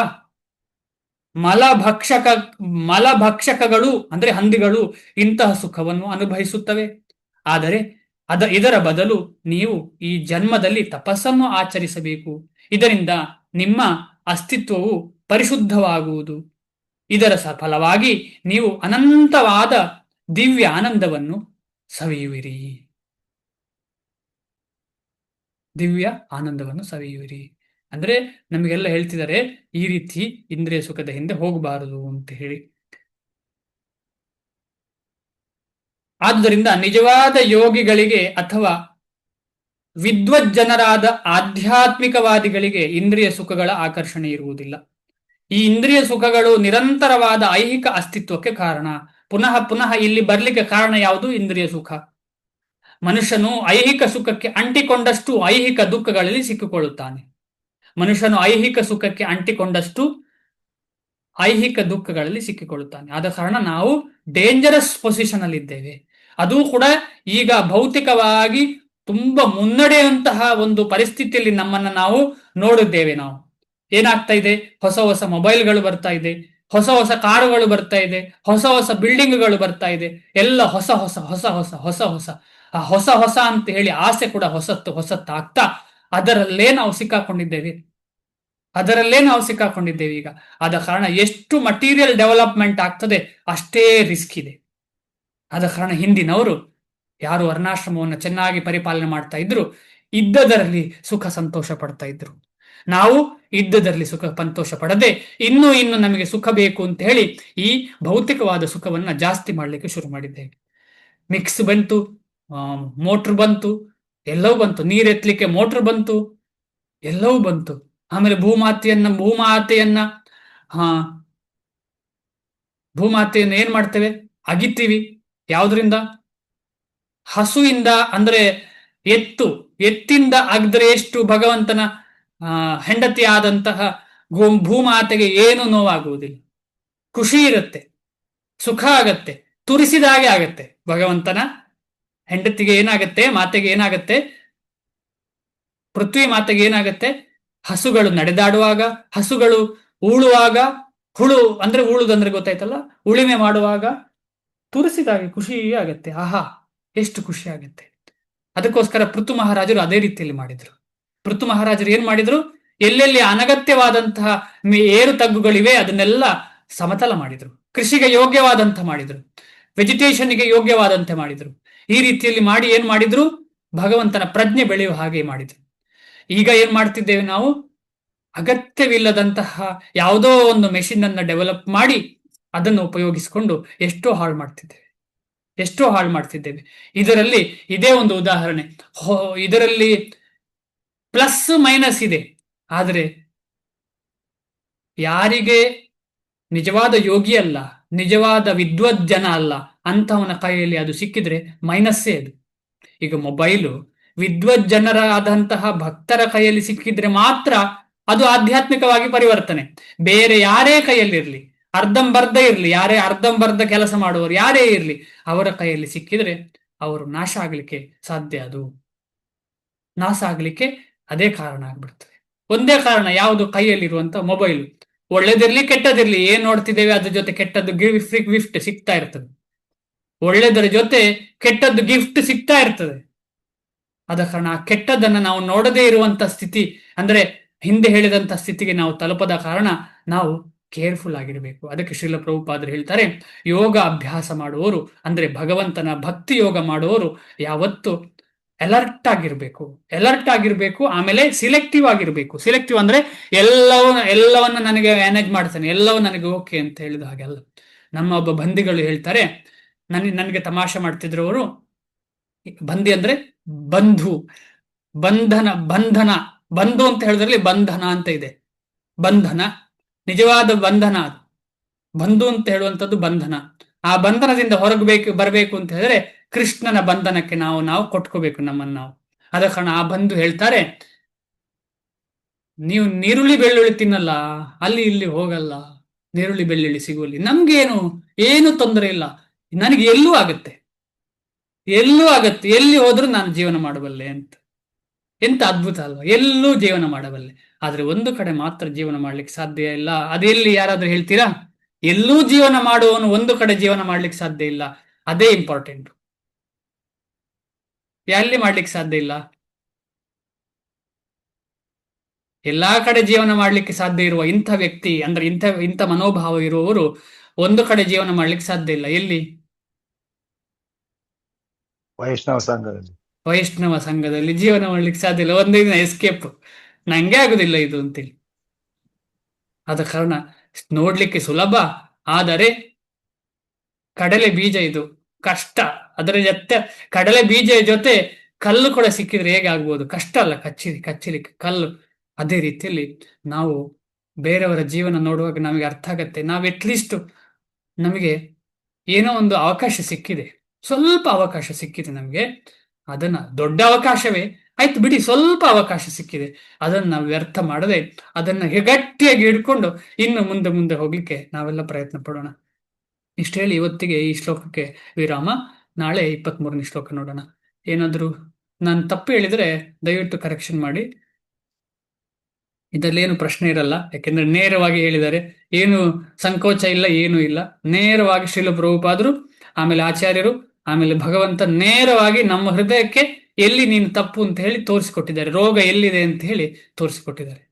ಮಲಭಕ್ಷಕಗಳು ಅಂದ್ರೆ ಹಂದಿಗಳು ಇಂತಹ ಸುಖವನ್ನು ಅನುಭವಿಸುತ್ತವೆ. ಆದರೆ ಇದರ ಬದಲು ನೀವು ಈ ಜನ್ಮದಲ್ಲಿ ತಪಸ್ಸನ್ನು ಆಚರಿಸಬೇಕು. ಇದರಿಂದ ನಿಮ್ಮ ಅಸ್ತಿತ್ವವು ಪರಿಶುದ್ಧವಾಗುವುದು. ಇದರ ಫಲವಾಗಿ ನೀವು ಅನಂತವಾದ ದಿವ್ಯ ಆನಂದವನ್ನು ಸವಿಯುವಿರಿ. ದಿವ್ಯ ಆನಂದವನ್ನು ಸವಿಯುವಿರಿ ಅಂದ್ರೆ ನಮಗೆಲ್ಲ ಹೇಳ್ತಿದ್ದಾರೆ ಈ ರೀತಿ ಇಂದ್ರಿಯ ಸುಖದ ಹಿಂದೆ ಹೋಗಬಾರದು ಅಂತ ಹೇಳಿ. ಆದ್ದರಿಂದ ನಿಜವಾದ ಯೋಗಿಗಳಿಗೆ ಅಥವಾ ವಿದ್ವಜ್ಜನರಾದ ಆಧ್ಯಾತ್ಮಿಕವಾದಿಗಳಿಗೆ ಇಂದ್ರಿಯ ಸುಖಗಳ ಆಕರ್ಷಣೆ ಇರುವುದಿಲ್ಲ. ಈ ಇಂದ್ರಿಯ ಸುಖಗಳು ನಿರಂತರವಾದ ಐಹಿಕ ಅಸ್ತಿತ್ವಕ್ಕೆ ಕಾರಣ. ಪುನಃ ಪುನಃ ಇಲ್ಲಿ ಬರ್ಲಿಕ್ಕೆ ಕಾರಣ ಯಾವುದು? ಇಂದ್ರಿಯ ಸುಖ. ಮನುಷ್ಯನು ಐಹಿಕ ಸುಖಕ್ಕೆ ಅಂಟಿಕೊಂಡಷ್ಟು ಐಹಿಕ ದುಃಖಗಳಲ್ಲಿ ಸಿಕ್ಕಿಕೊಳ್ಳುತ್ತಾನೆ. ಮನುಷ್ಯನು ಐಹಿಕ ಸುಖಕ್ಕೆ ಅಂಟಿಕೊಂಡಷ್ಟು ಐಹಿಕ ದುಃಖಗಳಲ್ಲಿ ಸಿಕ್ಕಿಕೊಳ್ಳುತ್ತಾನೆ. ಆದ ಕಾರಣ ನಾವು ಡೇಂಜರಸ್ ಪೊಸಿಷನ್ ಅಲ್ಲಿ ಇದ್ದೇವೆ. ಅದು ಕೂಡ ಈಗ ಭೌತಿಕವಾಗಿ ತುಂಬಾ ಮುನ್ನಡೆಯುವಂತಹ ಒಂದು ಪರಿಸ್ಥಿತಿಯಲ್ಲಿ ನಮ್ಮನ್ನ ನಾವು ನೋಡಿದ್ದೇವೆ. ನಾವು ಏನಾಗ್ತಾ ಇದೆ? ಹೊಸ ಹೊಸ ಮೊಬೈಲ್ಗಳು ಬರ್ತಾ ಇದೆ, ಹೊಸ ಹೊಸ ಕಾರುಗಳು ಬರ್ತಾ ಇದೆ, ಹೊಸ ಹೊಸ ಬಿಲ್ಡಿಂಗ್ಗಳು ಬರ್ತಾ ಇದೆ. ಎಲ್ಲ ಹೊಸ ಹೊಸ ಹೊಸ ಹೊಸ ಹೊಸ ಹೊಸ ಆ ಹೊಸ ಹೊಸ ಅಂತ ಹೇಳಿ ಆಸೆ ಕೂಡ ಹೊಸತ್ತಾಗ್ತಾ ಅದರಲ್ಲೇ ನಾವು ಸಿಕ್ಕಾಕೊಂಡಿದ್ದೇವೆ ಈಗ. ಆದ ಕಾರಣ ಎಷ್ಟು ಮಟೀರಿಯಲ್ ಡೆವಲಪ್ಮೆಂಟ್ ಆಗ್ತದೆ ಅಷ್ಟೇ ರಿಸ್ಕ್ ಇದೆ. ಆದ ಕಾರಣ ಹಿಂದಿನವರು ಯಾರು ವರ್ಣಾಶ್ರಮವನ್ನು ಚೆನ್ನಾಗಿ ಪರಿಪಾಲನೆ ಮಾಡ್ತಾ ಇದ್ರು, ಇದ್ದದರಲ್ಲಿ ಸುಖ ಸಂತೋಷ ಪಡ್ತಾ ಇದ್ರು. ನಾವು ಇದ್ದದರಲ್ಲಿ ಸುಖ ಸಂತೋಷ ಪಡದೆ ಇನ್ನು ನಮಗೆ ಸುಖ ಬೇಕು ಅಂತ ಹೇಳಿ ಈ ಭೌತಿಕವಾದ ಸುಖವನ್ನ ಜಾಸ್ತಿ ಮಾಡ್ಲಿಕ್ಕೆ ಶುರು ಮಾಡಿದ್ದೇವೆ. ಮಿಕ್ಸ್ ಬಂತು, ಮೋಟ್ರ್ ಬಂತು, ಎಲ್ಲವೂ ಬಂತು. ನೀರೆತ್ತಲಿಕ್ಕೆ ಮೋಟ್ರ್ ಬಂತು, ಎಲ್ಲವೂ ಬಂತು. ಆಮೇಲೆ ಭೂಮಾತೆಯನ್ನು ಏನ್ ಮಾಡ್ತೇವೆ? ಅಗಿತೀವಿ. ಯಾವುದರಿಂದ? ಹಸುವಿಂದ. ಅಂದ್ರೆ ಎತ್ತಿಂದ ಅಗದ್ರೆ ಎಷ್ಟು ಭಗವಂತನ ಹೆಂಡತಿ ಆದಂತಹ ಭೂಮಾತೆಗೆ ಏನು ನೋವಾಗುವುದಿಲ್ಲ, ಖುಷಿ ಇರುತ್ತೆ, ಸುಖ ಆಗತ್ತೆ, ತುರಿಸಿದ ಹಾಗೆ ಆಗತ್ತೆ. ಭಗವಂತನ ಹೆಂಡತಿಗೆ ಏನಾಗತ್ತೆ, ಮಾತೆಗೆ ಏನಾಗತ್ತೆ, ಪೃಥ್ವಿ ಮಾತೆಗೆ ಏನಾಗತ್ತೆ, ಹಸುಗಳು ನಡೆದಾಡುವಾಗ, ಹಸುಗಳು ಉಳುವಾಗ, ಉಳುದಂದ್ರೆ ಗೊತ್ತಾಯ್ತಲ್ಲ, ಉಳಿಮೆ ಮಾಡುವಾಗ ತುರಿಸಿದಾಗೆ ಖುಷಿ ಆಗತ್ತೆ. ಆಹಾ, ಎಷ್ಟು ಖುಷಿ ಆಗತ್ತೆ. ಅದಕ್ಕೋಸ್ಕರ ಪೃಥು ಮಹಾರಾಜರು ಅದೇ ರೀತಿಯಲ್ಲಿ ಮಾಡಿದ್ರು. ಪೃಥು ಮಹಾರಾಜರು ಏನ್ ಮಾಡಿದ್ರು, ಎಲ್ಲೆಲ್ಲಿ ಅನಗತ್ಯವಾದಂತಹ ಏರು ತಗ್ಗುಗಳಿವೆ ಅದನ್ನೆಲ್ಲ ಸಮತಲ ಮಾಡಿದ್ರು, ಕೃಷಿಗೆ ಯೋಗ್ಯವಾದಂತ ಮಾಡಿದ್ರು, ವೆಜಿಟೇಷನ್ಗೆ ಯೋಗ್ಯವಾದಂತೆ ಮಾಡಿದ್ರು. ಈ ರೀತಿಯಲ್ಲಿ ಮಾಡಿ ಏನ್ ಮಾಡಿದ್ರು, ಭಗವಂತನ ಪ್ರಜ್ಞೆ ಬೆಳೆಯುವ ಹಾಗೆ ಮಾಡಿದ್ರು. ಈಗ ಏನ್ ಮಾಡ್ತಿದ್ದೇವೆ ನಾವು, ಅಗತ್ಯವಿಲ್ಲದಂತಹ ಯಾವುದೋ ಒಂದು ಮೆಷಿನ್ ಅನ್ನ ಡೆವಲಪ್ ಮಾಡಿ ಅದನ್ನು ಉಪಯೋಗಿಸಿಕೊಂಡು ಎಷ್ಟೋ ಹಾಳು ಮಾಡ್ತಿದ್ದೇವೆ. ಇದರಲ್ಲಿ ಇದೇ ಒಂದು ಉದಾಹರಣೆ. ಇದರಲ್ಲಿ ಪ್ಲಸ್ ಮೈನಸ್ ಇದೆ, ಆದರೆ ಯಾರಿಗೆ ನಿಜವಾದ ಯೋಗಿ ಅಲ್ಲ, ನಿಜವಾದ ವಿದ್ವಜ್ಜನ ಅಲ್ಲ, ಅಂತವನ ಕೈಯಲ್ಲಿ ಅದು ಸಿಕ್ಕಿದ್ರೆ ಮೈನಸ್ಸೇ ಅದು. ಈಗ ಮೊಬೈಲು ವಿದ್ವಜ್ಜನರಾದಂತಹ ಭಕ್ತರ ಕೈಯಲ್ಲಿ ಸಿಕ್ಕಿದ್ರೆ ಮಾತ್ರ ಅದು ಆಧ್ಯಾತ್ಮಿಕವಾಗಿ ಪರಿವರ್ತನೆ. ಬೇರೆ ಯಾರೇ ಕೈಯಲ್ಲಿರ್ಲಿ, ಅರ್ಧಂಬರ್ಧ ಇರ್ಲಿ, ಯಾರೇ ಅರ್ಧಂಬರ್ಧ ಕೆಲಸ ಮಾಡುವವರು ಯಾರೇ ಇರ್ಲಿ, ಅವರ ಕೈಯಲ್ಲಿ ಸಿಕ್ಕಿದ್ರೆ ಅವರು ನಾಶ ಆಗ್ಲಿಕ್ಕೆ ಸಾಧ್ಯ. ಅದು ನಾಶ ಆಗ್ಲಿಕ್ಕೆ ಅದೇ ಕಾರಣ ಆಗ್ಬಿಡ್ತದೆ. ಒಂದೇ ಕಾರಣ, ಯಾವುದು, ಕೈಯಲ್ಲಿರುವಂತ ಮೊಬೈಲ್. ಒಳ್ಳೇದಿರ್ಲಿ ಕೆಟ್ಟದಿರ್ಲಿ, ಏನ್ ನೋಡ್ತಿದ್ದೇವೆ ಅದ್ರ ಜೊತೆ ಕೆಟ್ಟದ್ದು ಗಿಫ್ಟ್ ಸಿಗ್ತಾ ಇರ್ತದೆ, ಒಳ್ಳೇದರ ಜೊತೆ ಕೆಟ್ಟದ್ದು ಗಿಫ್ಟ್ ಸಿಗ್ತಾ ಇರ್ತದೆ. ಆದ ಕಾರಣ ಆ ಕೆಟ್ಟದನ್ನ ನಾವು ನೋಡದೇ ಇರುವಂತ ಸ್ಥಿತಿ, ಅಂದ್ರೆ ಹಿಂದೆ ಹೇಳಿದಂತ ಸ್ಥಿತಿಗೆ ನಾವು ತಲುಪದ ಕಾರಣ ನಾವು ಕೇರ್ಫುಲ್ ಆಗಿರಬೇಕು. ಅದಕ್ಕೆ ಶ್ರೀಲ ಪ್ರಭುಪಾದರು ಹೇಳ್ತಾರೆ, ಯೋಗ ಅಭ್ಯಾಸ ಮಾಡುವವರು, ಅಂದ್ರೆ ಭಗವಂತನ ಭಕ್ತಿ ಯೋಗ ಮಾಡುವವರು ಯಾವತ್ತು ಅಲರ್ಟ್ ಆಗಿರ್ಬೇಕು. ಆಮೇಲೆ ಸಿಲೆಕ್ಟಿವ್ ಆಗಿರ್ಬೇಕು. ಸಿಲೆಕ್ಟಿವ್ ಅಂದ್ರೆ ಎಲ್ಲವನ್ನ ನನಗೆ ಮ್ಯಾನೇಜ್ ಮಾಡ್ತಾನೆ, ಎಲ್ಲವೂ ನನಗೆ ಓಕೆ ಅಂತ ಹೇಳಿದ ಹಾಗೆಲ್ಲ. ನಮ್ಮ ಒಬ್ಬ ಬಂದಿಗಳು ಹೇಳ್ತಾರೆ, ನನಗೆ ತಮಾಷೆ ಮಾಡ್ತಿದ್ರು ಅವರು. ಬಂದಿ ಅಂದ್ರೆ ಬಂಧು, ಬಂಧನ ಬಂಧು ಅಂತ ಹೇಳಿದ್ರಲ್ಲಿ ಬಂಧನ ಅಂತ ಇದೆ. ಬಂಧನ ನಿಜವಾದ ಬಂಧನ, ಅದು ಬಂಧು ಅಂತ ಹೇಳುವಂಥದ್ದು ಬಂಧನ. ಆ ಬಂಧನದಿಂದ ಬರಬೇಕು ಅಂತ ಹೇಳಿದ್ರೆ ಕೃಷ್ಣನ ಬಂಧನಕ್ಕೆ ನಾವು ಕೊಟ್ಕೋಬೇಕು ನಮ್ಮನ್ನು ನಾವು. ಆದ ಕಾರಣ ಆ ಬಂಧು ಹೇಳ್ತಾರೆ, ನೀವು ನೀರುಳ್ಳಿ ಬೆಳ್ಳುಳ್ಳಿ ತಿನ್ನಲ್ಲ, ಅಲ್ಲಿ ಇಲ್ಲಿ ಹೋಗಲ್ಲ, ನೀರುಳ್ಳಿ ಬೆಳ್ಳುಳ್ಳಿ ಸಿಗುವಲ್ಲಿ ನಮ್ಗೇನು ಏನು ತೊಂದರೆ ಇಲ್ಲ, ನನಗೆ ಎಲ್ಲೂ ಆಗತ್ತೆ, ಎಲ್ಲಿ ಹೋದ್ರೂ ನಾನು ಜೀವನ ಮಾಡಬಲ್ಲೆ ಅಂತ. ಎಂತ ಅದ್ಭುತ ಅಲ್ವಾ, ಎಲ್ಲೂ ಜೀವನ ಮಾಡಬಲ್ಲೆ. ಆದ್ರೆ ಒಂದು ಕಡೆ ಮಾತ್ರ ಜೀವನ ಮಾಡ್ಲಿಕ್ಕೆ ಸಾಧ್ಯ ಇಲ್ಲ. ಅದೆಲ್ಲಿ ಯಾರಾದ್ರೂ ಹೇಳ್ತೀರಾ? ಎಲ್ಲೂ ಜೀವನ ಮಾಡುವವನು ಒಂದು ಕಡೆ ಜೀವನ ಮಾಡ್ಲಿಕ್ಕೆ ಸಾಧ್ಯ ಇಲ್ಲ. ಅದೇ ಇಂಪಾರ್ಟೆಂಟ್. ಎಲ್ಲಿ ಮಾಡ್ಲಿಕ್ಕೆ ಸಾಧ್ಯ ಇಲ್ಲ? ಎಲ್ಲಾ ಕಡೆ ಜೀವನ ಮಾಡ್ಲಿಕ್ಕೆ ಸಾಧ್ಯ ಇರುವ ಇಂಥ ವ್ಯಕ್ತಿ, ಅಂದ್ರೆ ಇಂಥ ಮನೋಭಾವ ಇರುವವರು ಒಂದು ಕಡೆ ಜೀವನ ಮಾಡ್ಲಿಕ್ಕೆ ಸಾಧ್ಯ ಇಲ್ಲ. ಎಲ್ಲಿ? ವೈಷ್ಣವ ಸಂಘದಲ್ಲಿ ಜೀವನ ಮಾಡ್ಲಿಕ್ಕೆ ಸಾಧ್ಯ ಇಲ್ಲ. ಒಂದೇ ದಿನ ಎಸ್ಕೇಪ್, ನಂಗೆ ಆಗುದಿಲ್ಲ ಇದು ಅಂತೇಳಿ. ಆದ ಕಾರಣ ನೋಡ್ಲಿಕ್ಕೆ ಸುಲಭ, ಆದರೆ ಕಡಲೆ ಬೀಜ ಇದು ಕಷ್ಟ. ಅದರ ಜೊತೆ ಕಡಲೆ ಬೀಜ ಜೊತೆ ಕಲ್ಲು ಕೂಡ ಸಿಕ್ಕಿದ್ರೆ ಹೇಗೆ ಆಗ್ಬೋದು? ಕಷ್ಟ ಅಲ್ಲ ಕಚ್ಚಲಿಕ್ಕೆ ಕಲ್ಲು. ಅದೇ ರೀತಿಯಲ್ಲಿ ನಾವು ಬೇರೆಯವರ ಜೀವನ ನೋಡುವಾಗ ನಮಗೆ ಅರ್ಥ ಆಗತ್ತೆ, ನಾವು ಅಟ್ಲೀಸ್ಟ್ ನಮಗೆ ಏನೋ ಒಂದು ಅವಕಾಶ ಸಿಕ್ಕಿದೆ, ಸ್ವಲ್ಪ ಅವಕಾಶ ಸಿಕ್ಕಿದೆ ನಮಗೆ, ಅದನ್ನ ದೊಡ್ಡ ಅವಕಾಶವೇ ಆಯ್ತು ಬಿಡಿ, ಸ್ವಲ್ಪ ಅವಕಾಶ ಸಿಕ್ಕಿದೆ, ಅದನ್ನ ನಾವು ವ್ಯರ್ಥ ಮಾಡದೆ ಅದನ್ನ ಗಟ್ಟಿಯಾಗಿ ಹಿಡ್ಕೊಂಡು ಇನ್ನು ಮುಂದೆ ಹೋಗ್ಲಿಕ್ಕೆ ನಾವೆಲ್ಲ ಪ್ರಯತ್ನ ಪಡೋಣ. ಇಷ್ಟು ಹೇಳಿ ಇವತ್ತಿಗೆ ಈ ಶ್ಲೋಕಕ್ಕೆ ವಿರಾಮ. ನಾಳೆ 23ನೇ ಶ್ಲೋಕ ನೋಡೋಣ. ಏನಾದ್ರೂ ನಾನು ತಪ್ಪು ಹೇಳಿದ್ರೆ ದಯವಿಟ್ಟು ಕರೆಕ್ಷನ್ ಮಾಡಿ. ಇದರಲ್ಲೇನು ಪ್ರಶ್ನೆ ಇರಲ್ಲ, ಯಾಕೆಂದ್ರೆ ನೇರವಾಗಿ ಹೇಳಿದ್ದಾರೆ, ಏನು ಸಂಕೋಚ ಇಲ್ಲ, ಏನೂ ಇಲ್ಲ. ನೇರವಾಗಿ ಶ್ರೀಲ ಪ್ರಭುಪಾದರು, ಆಮೇಲೆ ಆಚಾರ್ಯರು, ಆಮೇಲೆ ಭಗವಂತ ನೇರವಾಗಿ ನಮ್ಮ ಹೃದಯಕ್ಕೆ ಎಲ್ಲಿ ನೀನು ತಪ್ಪು ಅಂತ ಹೇಳಿ ತೋರಿಸಿಕೊಟ್ಟಿದ್ದಾರೆ, ರೋಗ ಎಲ್ಲಿದೆ ಅಂತ ಹೇಳಿ ತೋರಿಸಿಕೊಟ್ಟಿದ್ದಾರೆ.